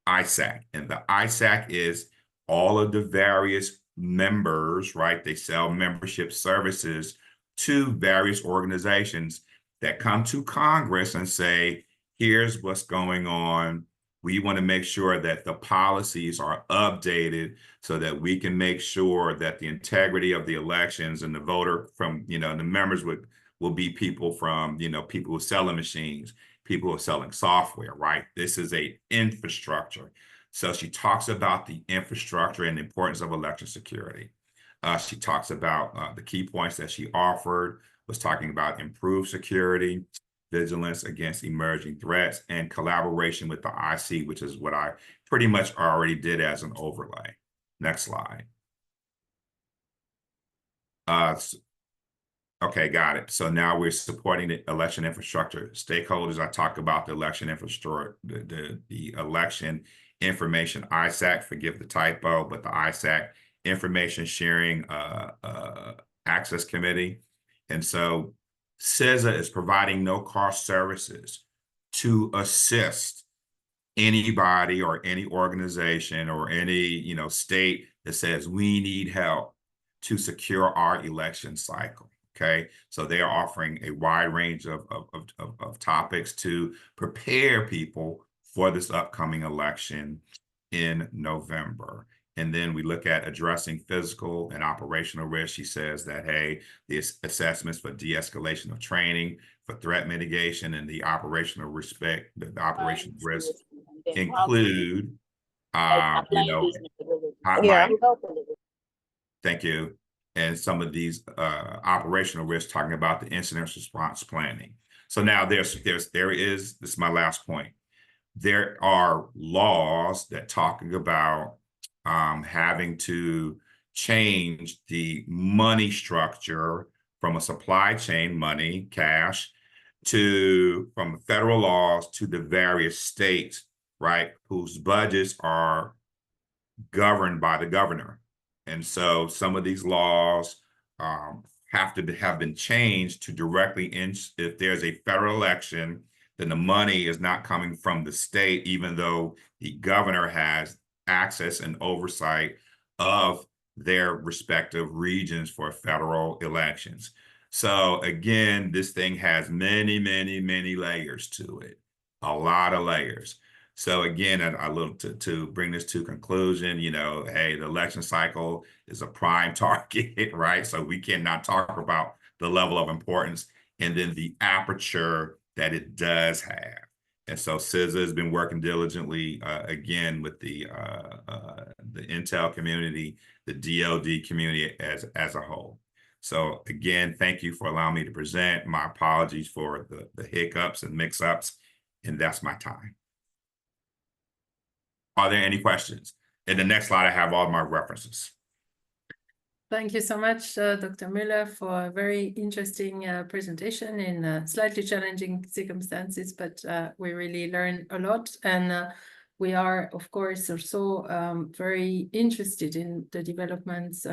ISAC. And the ISAC is all of the various members, right? They sell membership services to various organizations that come to Congress and say, here's what's going on. We want to make sure that the policies are updated so that we can make sure that the integrity of the elections and the voter from, you know, the members would will be people from, people who are selling machines, people who are selling software, right? This is a infrastructure. So she talks about the infrastructure and the importance of election security. She talks about the key points that she offered, was talking about improved security, vigilance against emerging threats, and collaboration with the IC, which is what I pretty much already did as an overlay. Next slide. Okay, got it. So now we're supporting the election infrastructure stakeholders. I talk about the election infrastructure, the election information ISAC, forgive the typo, but the ISAC Information Sharing Access Committee. And so CISA is providing no-cost services to assist anybody or any organization or any state that says we need help to secure our election cycle. Okay, so they are offering a wide range of topics to prepare people for this upcoming election in November. And then we look at addressing physical and operational risk. She says that, hey, the assessments for de-escalation of training, for threat mitigation, and the operational respect, the operational risk include, thank you. And some of these operational risks, talking about the incident response planning. So now this is my last point. There are laws that talking about having to change the money structure from a supply chain money, cash, from federal laws to the various states, right, whose budgets are governed by the governor. And so some of these laws have been changed to directly, if there's a federal election, then the money is not coming from the state, even though the governor has access and oversight of their respective regions for federal elections. So again, this thing has many, many, many layers to it, a lot of layers. So again, I look to bring this to conclusion, hey, the election cycle is a prime target, right? So we cannot talk about the level of importance and then the aperture that it does have. And so CISA has been working diligently, again, with the Intel community, the DoD community as a whole. So again, thank you for allowing me to present. My apologies for the hiccups and mix-ups, and that's my time. Are there any questions? In the next slide, I have all my references. Thank you so much, Dr. Muller, for a very interesting presentation in slightly challenging circumstances, but we really learned a lot. And we are, of course, also very interested in the developments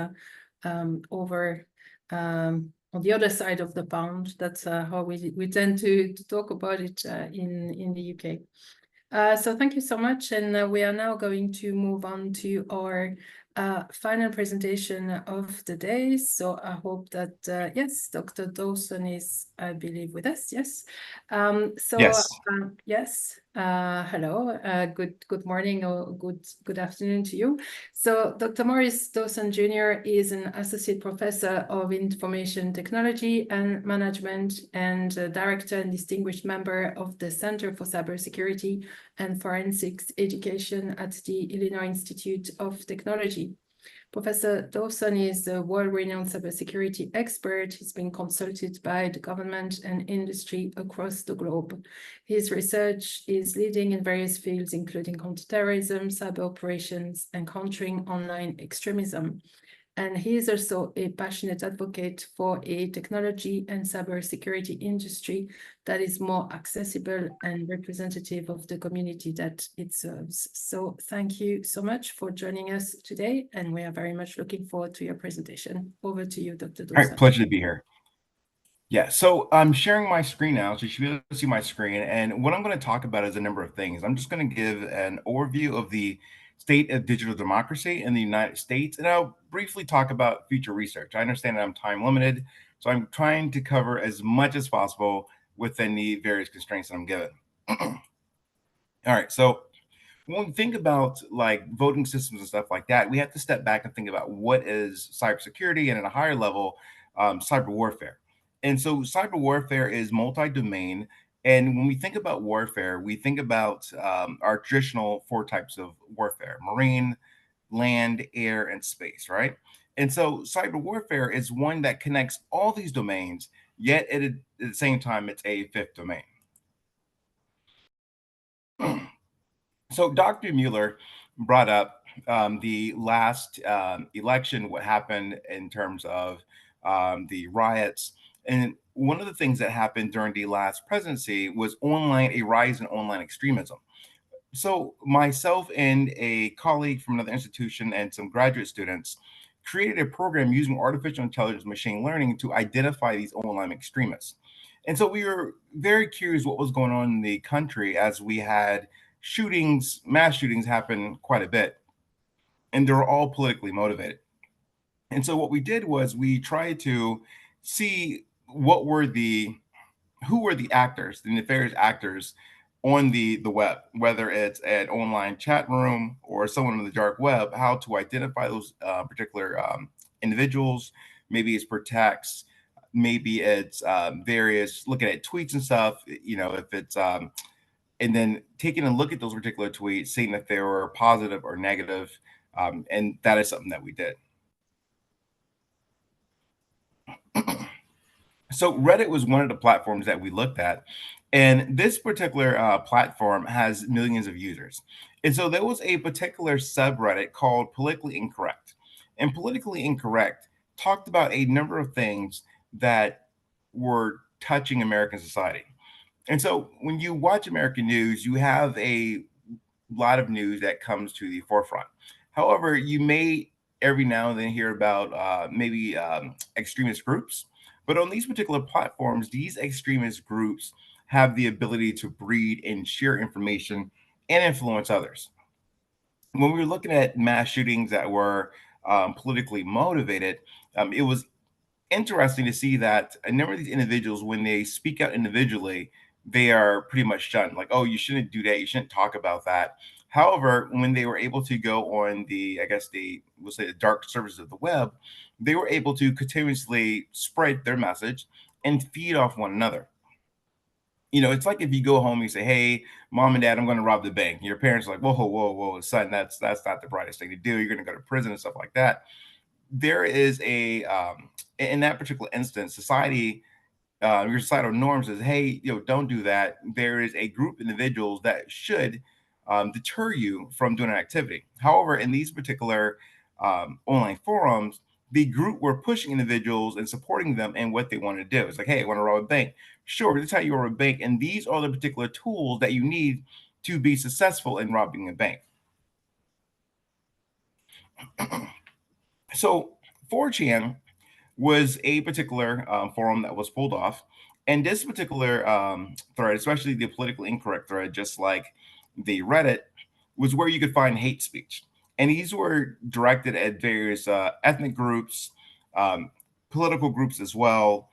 over on the other side of the pond. That's how we tend to talk about it in the UK. So thank you so much. And we are now going to move on to our final presentation of the day. So I hope that, yes, Dr. Dawson is, I believe, with us. Yes. Yes. Yes. Hello. Good morning or good afternoon to you. So Dr. Maurice Dawson Jr. is an associate professor of information technology and management and director and distinguished member of the Center for Cybersecurity and Forensics Education at the Illinois Institute of Technology. Professor Dawson is a world-renowned cybersecurity expert. He's been consulted by the government and industry across the globe. His research is leading in various fields, including counterterrorism, cyber operations, and countering online extremism. And he is also a passionate advocate for a technology and cybersecurity industry that is more accessible and representative of the community that it serves. So thank you so much for joining us today, and we are very much looking forward to your presentation. Over to you, Dr. Dawson. All right, pleasure to be here. Yeah, so I'm sharing my screen now, so you should be able to see my screen. And what I'm going to talk about is a number of things. I'm just going to give an overview of the state of digital democracy in the United States, and I'll briefly talk about future research. I understand that I'm time limited, so I'm trying to cover as much as possible within the various constraints that I'm given. All right, so when we think about like voting systems and stuff like that, we have to step back and think about what is cybersecurity and at a higher level, cyber warfare. And so cyber warfare is multi-domain. And when we think about warfare, we think about our traditional 4 types of warfare: marine, land, air, and space, right? And so cyber warfare is one that connects all these domains, yet at the same time, it's a 5th domain. So Dr. Muller brought up the last election, what happened in terms of the riots. And one of the things that happened during the last presidency was a rise in online extremism. So myself and a colleague from another institution and some graduate students created a program using artificial intelligence, machine learning to identify these online extremists. And so we were very curious what was going on in the country, as we had mass shootings happen quite a bit, and they were all politically motivated. And so what we did was we tried to see who were the actors, the nefarious actors on the web, whether it's an online chat room or someone on the dark web, how to identify those particular individuals. Maybe it's per text, maybe it's various looking at tweets and stuff, if it's and then taking a look at those particular tweets, seeing if they were positive or negative. And that is something that we did. So Reddit was one of the platforms that we looked at. And this particular platform has millions of users. And so there was a particular subreddit called Politically Incorrect. And Politically Incorrect talked about a number of things that were touching American society. And so when you watch American news, you have a lot of news that comes to the forefront. However, you may every now and then hear about maybe extremist groups. But on these particular platforms, these extremist groups have the ability to breed and share information and influence others. When we were looking at mass shootings that were politically motivated, it was interesting to see that a number of these individuals, when they speak out individually, they are pretty much shunned. Like, oh, you shouldn't do that. You shouldn't talk about that. However, when they were able to go on we'll say the dark surfaces of the web, they were able to continuously spread their message and feed off one another. It's like if you go home and you say, hey, mom and dad, I'm going to rob the bank. Your parents are like, whoa, son, that's not the brightest thing to do. You're going to go to prison and stuff like that. There is in that particular instance, society, your societal norm says, hey, don't do that. There is a group of individuals that should deter you from doing an activity. However, in these particular online forums, the group were pushing individuals and supporting them in what they want to do. It's like, hey, I want to rob a bank. Sure, this is how you rob a bank. And these are the particular tools that you need to be successful in robbing a bank. So 4chan was a particular forum that was pulled off. And this particular thread, especially the politically incorrect thread, just like the Reddit, was where you could find hate speech. And these were directed at various ethnic groups, political groups as well.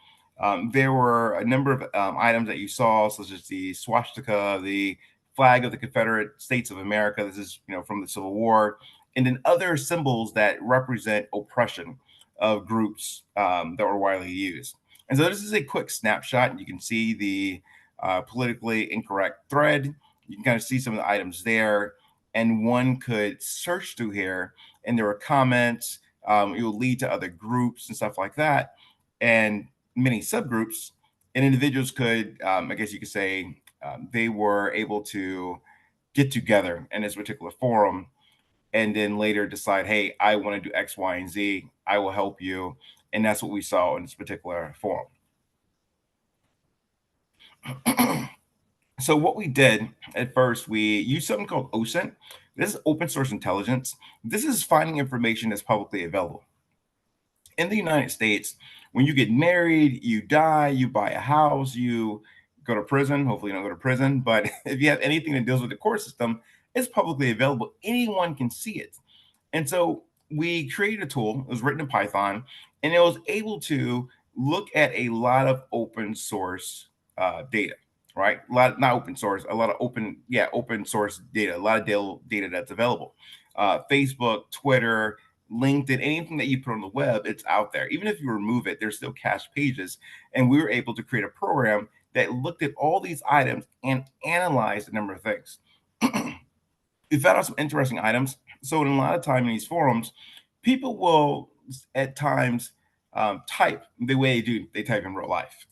There were a number of items that you saw, such as the swastika, the flag of the Confederate States of America. This is, from the Civil War, and then other symbols that represent oppression of groups that were widely used. And so this is a quick snapshot. You can see the politically incorrect thread. You can kind of see some of the items there. And one could search through here, and there are comments. It will lead to other groups and stuff like that, and many subgroups. And individuals could, I guess you could say, they were able to get together in this particular forum, and then later decide, hey, I want to do X, Y, and Z. I will help you. And that's what we saw in this particular forum. So what we did at first, we used something called OSINT. This is open source intelligence. This is finding information that's publicly available. In the United States, when you get married, you die, you buy a house, you go to prison. Hopefully you don't go to prison. But if you have anything that deals with the court system, it's publicly available. Anyone can see it. And so we created a tool. It was written in Python, and it was able to look at a lot of open source data. Right? Not open source, a lot of open source data, a lot of data that's available. Facebook, Twitter, LinkedIn, anything that you put on the web, it's out there. Even if you remove it, there's still cached pages. And we were able to create a program that looked at all these items and analyzed a number of things. We found out some interesting items. So in a lot of time in these forums, people will at times type the way they type in real life.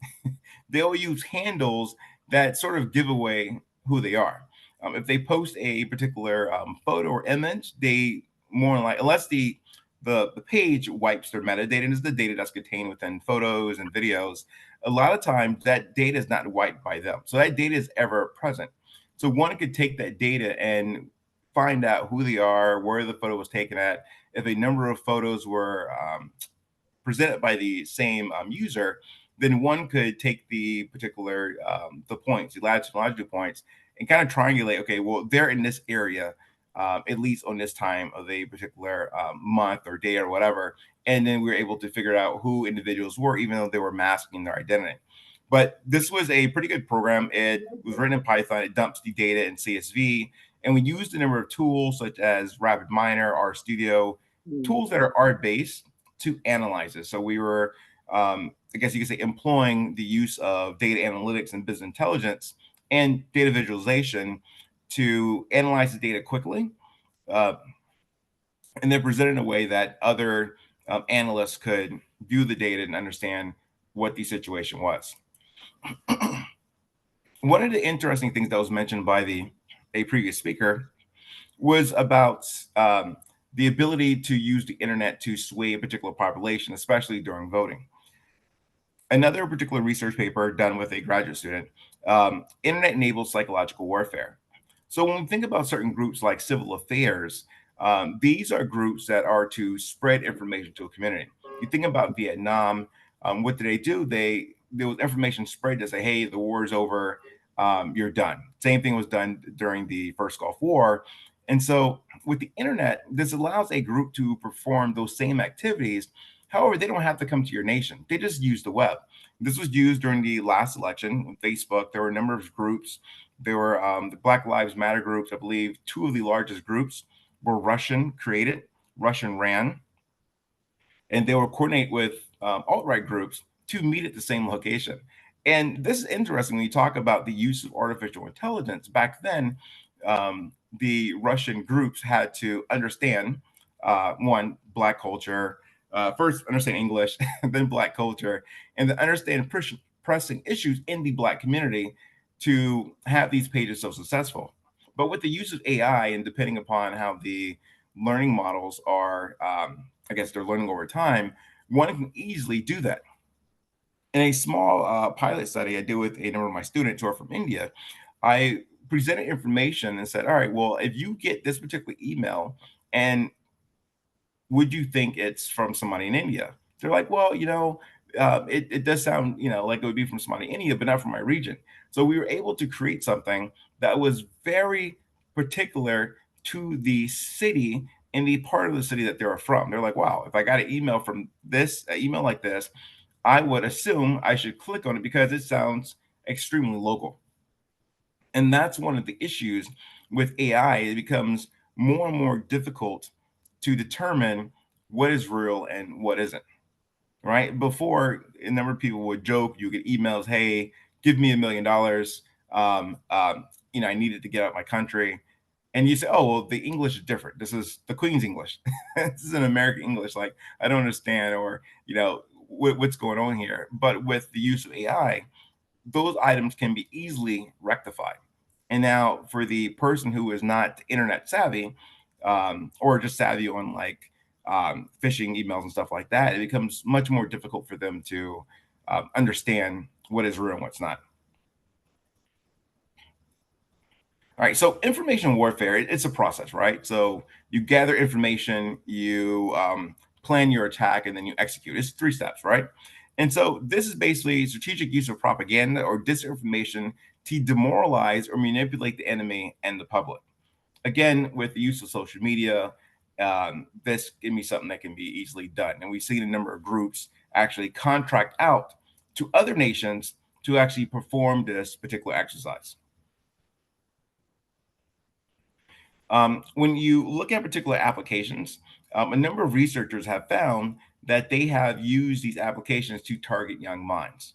They'll use handles that sort of give away who they are. If they post a particular photo or image, they more like, unless the page wipes their metadata, and is the data that's contained within photos and videos, a lot of times that data is not wiped by them. So that data is ever present. So one could take that data and find out who they are, where the photo was taken at. If a number of photos were presented by the same user, then one could take the particular the points, the latitude and longitude points, and kind of triangulate. Okay, well, they're in this area, at least on this time of a particular month or day or whatever. And then we were able to figure out who individuals were, even though they were masking their identity. But this was a pretty good program. It was written in Python. It dumps the data in CSV. And we used a number of tools such as RapidMiner, RStudio, tools that are R-based to analyze it. So we were, I guess you could say, employing the use of data analytics and business intelligence and data visualization to analyze the data quickly, and then present it in a way that other analysts could view the data and understand what the situation was. One of the interesting things that was mentioned by a previous speaker was about the ability to use the internet to sway a particular population, especially during voting. Another particular research paper done with a graduate student, internet-enabled psychological warfare. So when we think about certain groups like civil affairs, these are groups that are to spread information to a community. You think about Vietnam, what do? There was information spread to say, hey, the war is over, you're done. Same thing was done during the first Gulf War. And so with the internet, this allows a group to perform those same activities. However, they don't have to come to your nation. They just use the web. This was used during the last election on Facebook. There were a number of groups. There were the Black Lives Matter groups. I believe two of the largest groups were Russian created, Russian ran, and they will coordinate with alt-right groups to meet at the same location. And this is interesting when you talk about the use of artificial intelligence. Back then, the Russian groups had to understand, one, Black culture, first understand English, then Black culture, and then understand pressing issues in the Black community to have these pages so successful. But with the use of AI and depending upon how the learning models are, I guess they're learning over time, one can easily do that. In a small pilot study I did with a number of my students who are from India, I presented information and said, all right, well, if you get this particular email, and would you think it's from somebody in India? They're like, well, it does sound, like it would be from somebody in India, but not from my region. So we were able to create something that was very particular to the city and the part of the city that they're from. They're like, wow, if I got an email from this, an email like this, I would assume I should click on it because it sounds extremely local. And that's one of the issues with AI. It becomes more and more difficult to determine what is real and what isn't, right? Before, a number of people would joke, you get emails, hey, give me $1 million. I needed to get out of my country. And you say, oh, well, the English is different. This is the Queen's English. This is an American English. Like, I don't understand, or, what's going on here. But with the use of AI, those items can be easily rectified. And now for the person who is not internet savvy, or just savvy on like phishing emails and stuff like that, it becomes much more difficult for them to understand what is real and what's not. All right, so information warfare, it's a process, right? So you gather information, you plan your attack, and then you execute. It's 3 steps, right? And so this is basically strategic use of propaganda or disinformation to demoralize or manipulate the enemy and the public. Again, with the use of social media, this can be something that can be easily done. And we've seen a number of groups actually contract out to other nations to actually perform this particular exercise. When you look at particular applications, a number of researchers have found that they have used these applications to target young minds,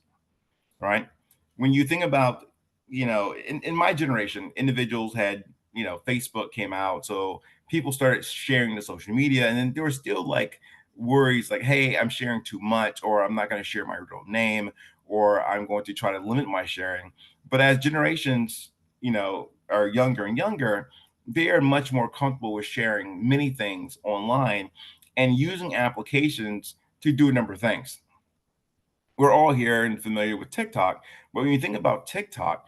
right? When you think about, in my generation, individuals had, Facebook came out, so people started sharing the social media, and then there were still like worries like, hey, I'm sharing too much, or I'm not going to share my real name, or I'm going to try to limit my sharing. But as generations, are younger and younger, they are much more comfortable with sharing many things online and using applications to do a number of things. We're all here and familiar with TikTok, but when you think about TikTok,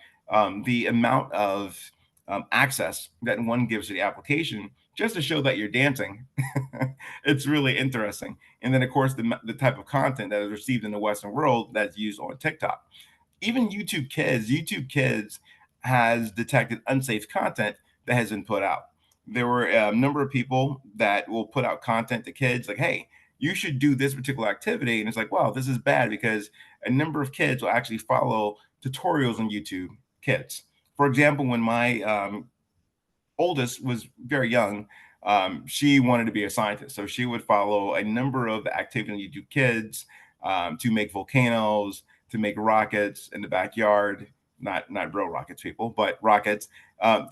the amount of access that one gives to the application just to show that you're dancing, it's really interesting. And then, of course, the type of content that is received in the Western world that's used on TikTok. Even YouTube Kids has detected unsafe content that has been put out. There were a number of people that will put out content to kids like, hey, you should do this particular activity. And it's like, wow, this is bad, because a number of kids will actually follow tutorials on YouTube Kids. For example, when my oldest was very young, she wanted to be a scientist. So she would follow a number of activities on YouTube Kids to make volcanoes, to make rockets in the backyard, not real rockets, people, but rockets.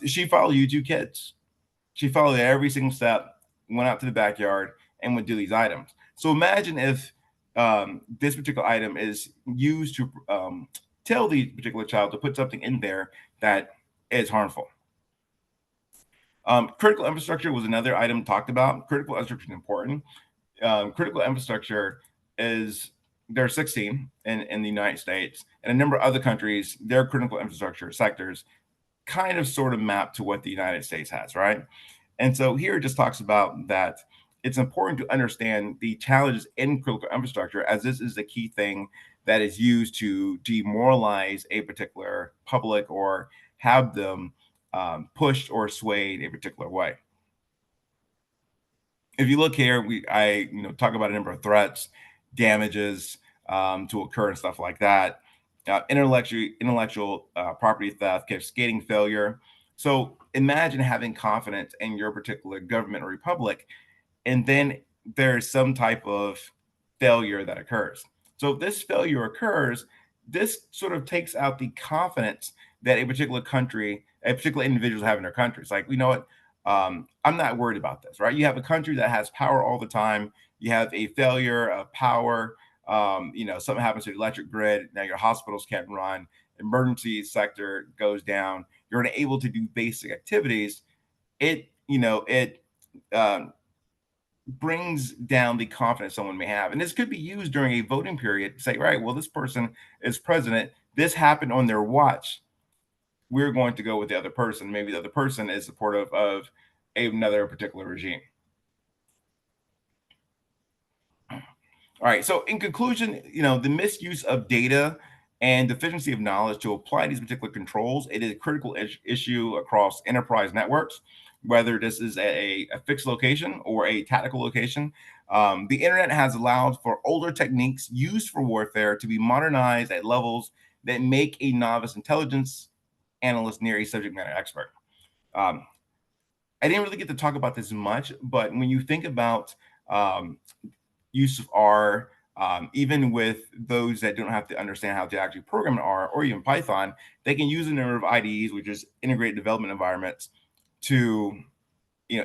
She followed YouTube Kids. She followed every single step, went out to the backyard, and would do these items. So imagine if this particular item is used to tell the particular child to put something in there that is harmful. Critical infrastructure was another item talked about. Critical infrastructure is important. Critical infrastructure is, there are 16 in the United States, and a number of other countries, their critical infrastructure sectors kind of sort of map to what the United States has, right? And so here it just talks about that it's important to understand the challenges in critical infrastructure, as this is the key thing that is used to demoralize a particular public or have them pushed or swayed a particular way. If you look here, I talk about a number of threats, damages to occur and stuff like that. Intellectual property theft, cascading failure. So imagine having confidence in your particular government or republic, and then there's some type of failure that occurs. So if this failure occurs, this sort of takes out the confidence that a particular country, a particular individual have in their country. It's like, you know what? I'm not worried about this, right? You have a country that has power all the time. You have a failure of power. Something happens to the electric grid. Now your hospitals can't run. Emergency sector goes down. You're unable to do basic activities. It brings down the confidence someone may have. And this could be used during a voting period to say, right, well, this person is president. This happened on their watch. We're going to go with the other person. Maybe the other person is supportive of another particular regime. All right. So in conclusion, the misuse of data and deficiency of knowledge to apply these particular controls, it is a critical issue across enterprise networks, whether this is a fixed location or a tactical location. The internet has allowed for older techniques used for warfare to be modernized at levels that make a novice intelligence analyst near a subject matter expert. I didn't really get to talk about this much, but when you think about use of R, even with those that don't have to understand how to actually program R or even Python, they can use a number of IDEs, which is integrated development environments, to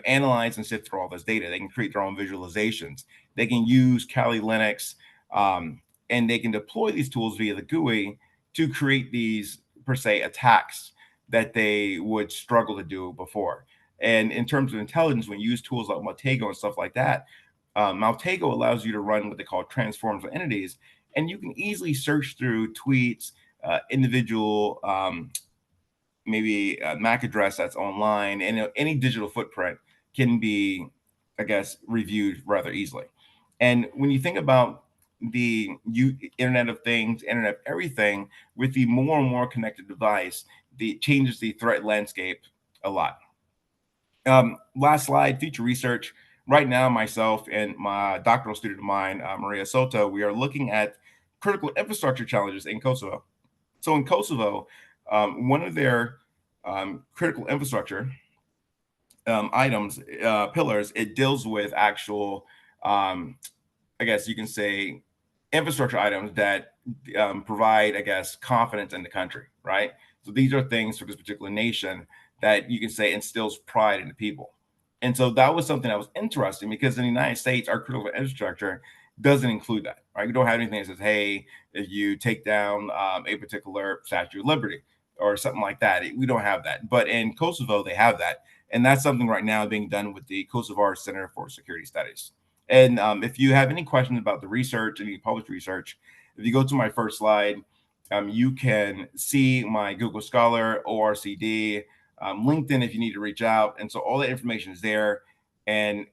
analyze and sift through all this data. They can create their own visualizations. They can use Kali Linux, and they can deploy these tools via the GUI to create these, per se, attacks that they would struggle to do before. And in terms of intelligence, when you use tools like Maltego and stuff like that, Maltego allows you to run what they call transforms of entities, and you can easily search through tweets, individual, maybe a MAC address that's online, and any digital footprint can be, I guess, reviewed rather easily. And when you think about the Internet of Things, Internet of Everything, with the more and more connected device, it changes the threat landscape a lot. Last slide, future research. Right now, myself and my doctoral student of mine, Maria Soto, we are looking at critical infrastructure challenges in Kosovo. So in Kosovo, one of their critical infrastructure items, pillars, it deals with actual, I guess you can say, infrastructure items that provide, I guess, confidence in the country, right? So these are things for this particular nation that you can say instills pride in the people. And so that was something that was interesting, because in the United States, our critical infrastructure doesn't include that, right? We don't have anything that says, hey, if you take down a particular Statue of Liberty or something like that, we don't have that. But in Kosovo, they have that. And that's something right now being done with the Kosovo Center for Security Studies. And if you have any questions about the research, any published research, if you go to my first slide, you can see my Google Scholar, ORCD, LinkedIn if you need to reach out. And so all that information is there. And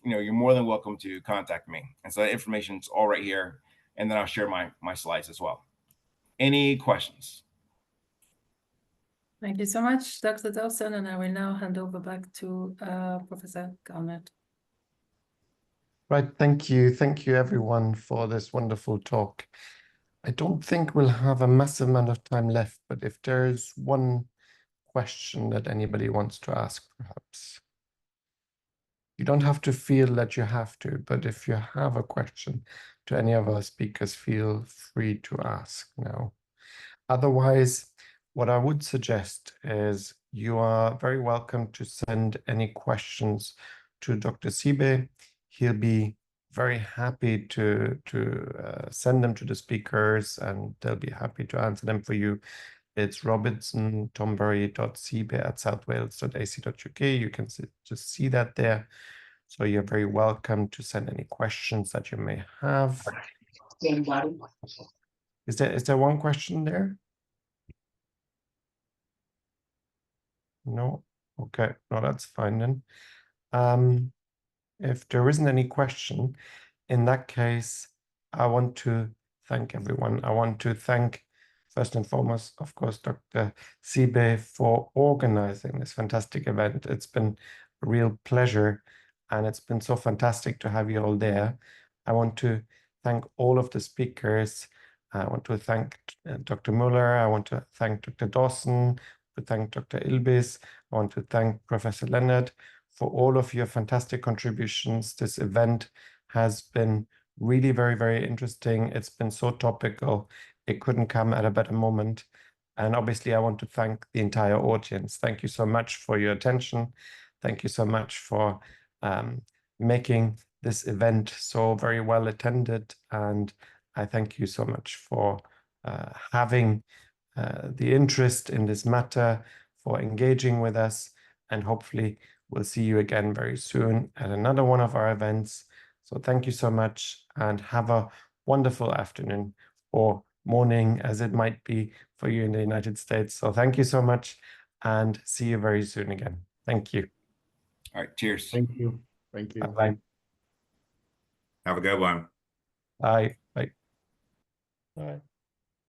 you're more than welcome to contact me. And so that information is all right here. And then I'll share my slides as well. Any questions? Thank you so much, Dr. Dawson. And I will now hand over back to Professor Kaunert. Right, thank you. Thank you everyone for this wonderful talk. I don't think we'll have a massive amount of time left, but if there's one question that anybody wants to ask, perhaps. You don't have to feel that you have to, but if you have a question to any of our speakers, feel free to ask now. Otherwise, what I would suggest is you are very welcome to send any questions to Dr. Sibe. He'll be very happy to send them to the speakers, and they'll be happy to answer them for you. It's robinson.tombari.sibe@southwales.ac.uk. You can just see that there. So you're very welcome to send any questions that you may have. Is there one question there? No? Okay, no, that's fine then. If there isn't any question, in that case, I want to thank everyone. I want to thank, first and foremost, of course, Dr. Sibe for organizing this fantastic event. It's been a real pleasure, and it's been so fantastic to have you all there. I want to thank all of the speakers. I want to thank Dr. Muller. I want to thank Dr. Dawson, to thank Dr. Ilbiz. I want to thank Professor Leonard for all of your fantastic contributions. This event has been really very, very interesting. It's been so topical. It couldn't come at a better moment. And obviously, I want to thank the entire audience. Thank you so much for your attention. Thank you so much for making this event so very well attended. And I thank you so much for having the interest in this matter, for engaging with us, and hopefully we'll see you again very soon at another one of our events. So thank you so much, and have a wonderful afternoon or morning, as it might be for you in the United States. So thank you so much, and see you very soon again. Thank you. All right, cheers. Thank you. Thank you. Bye. Have a good one. Bye. Bye. All right.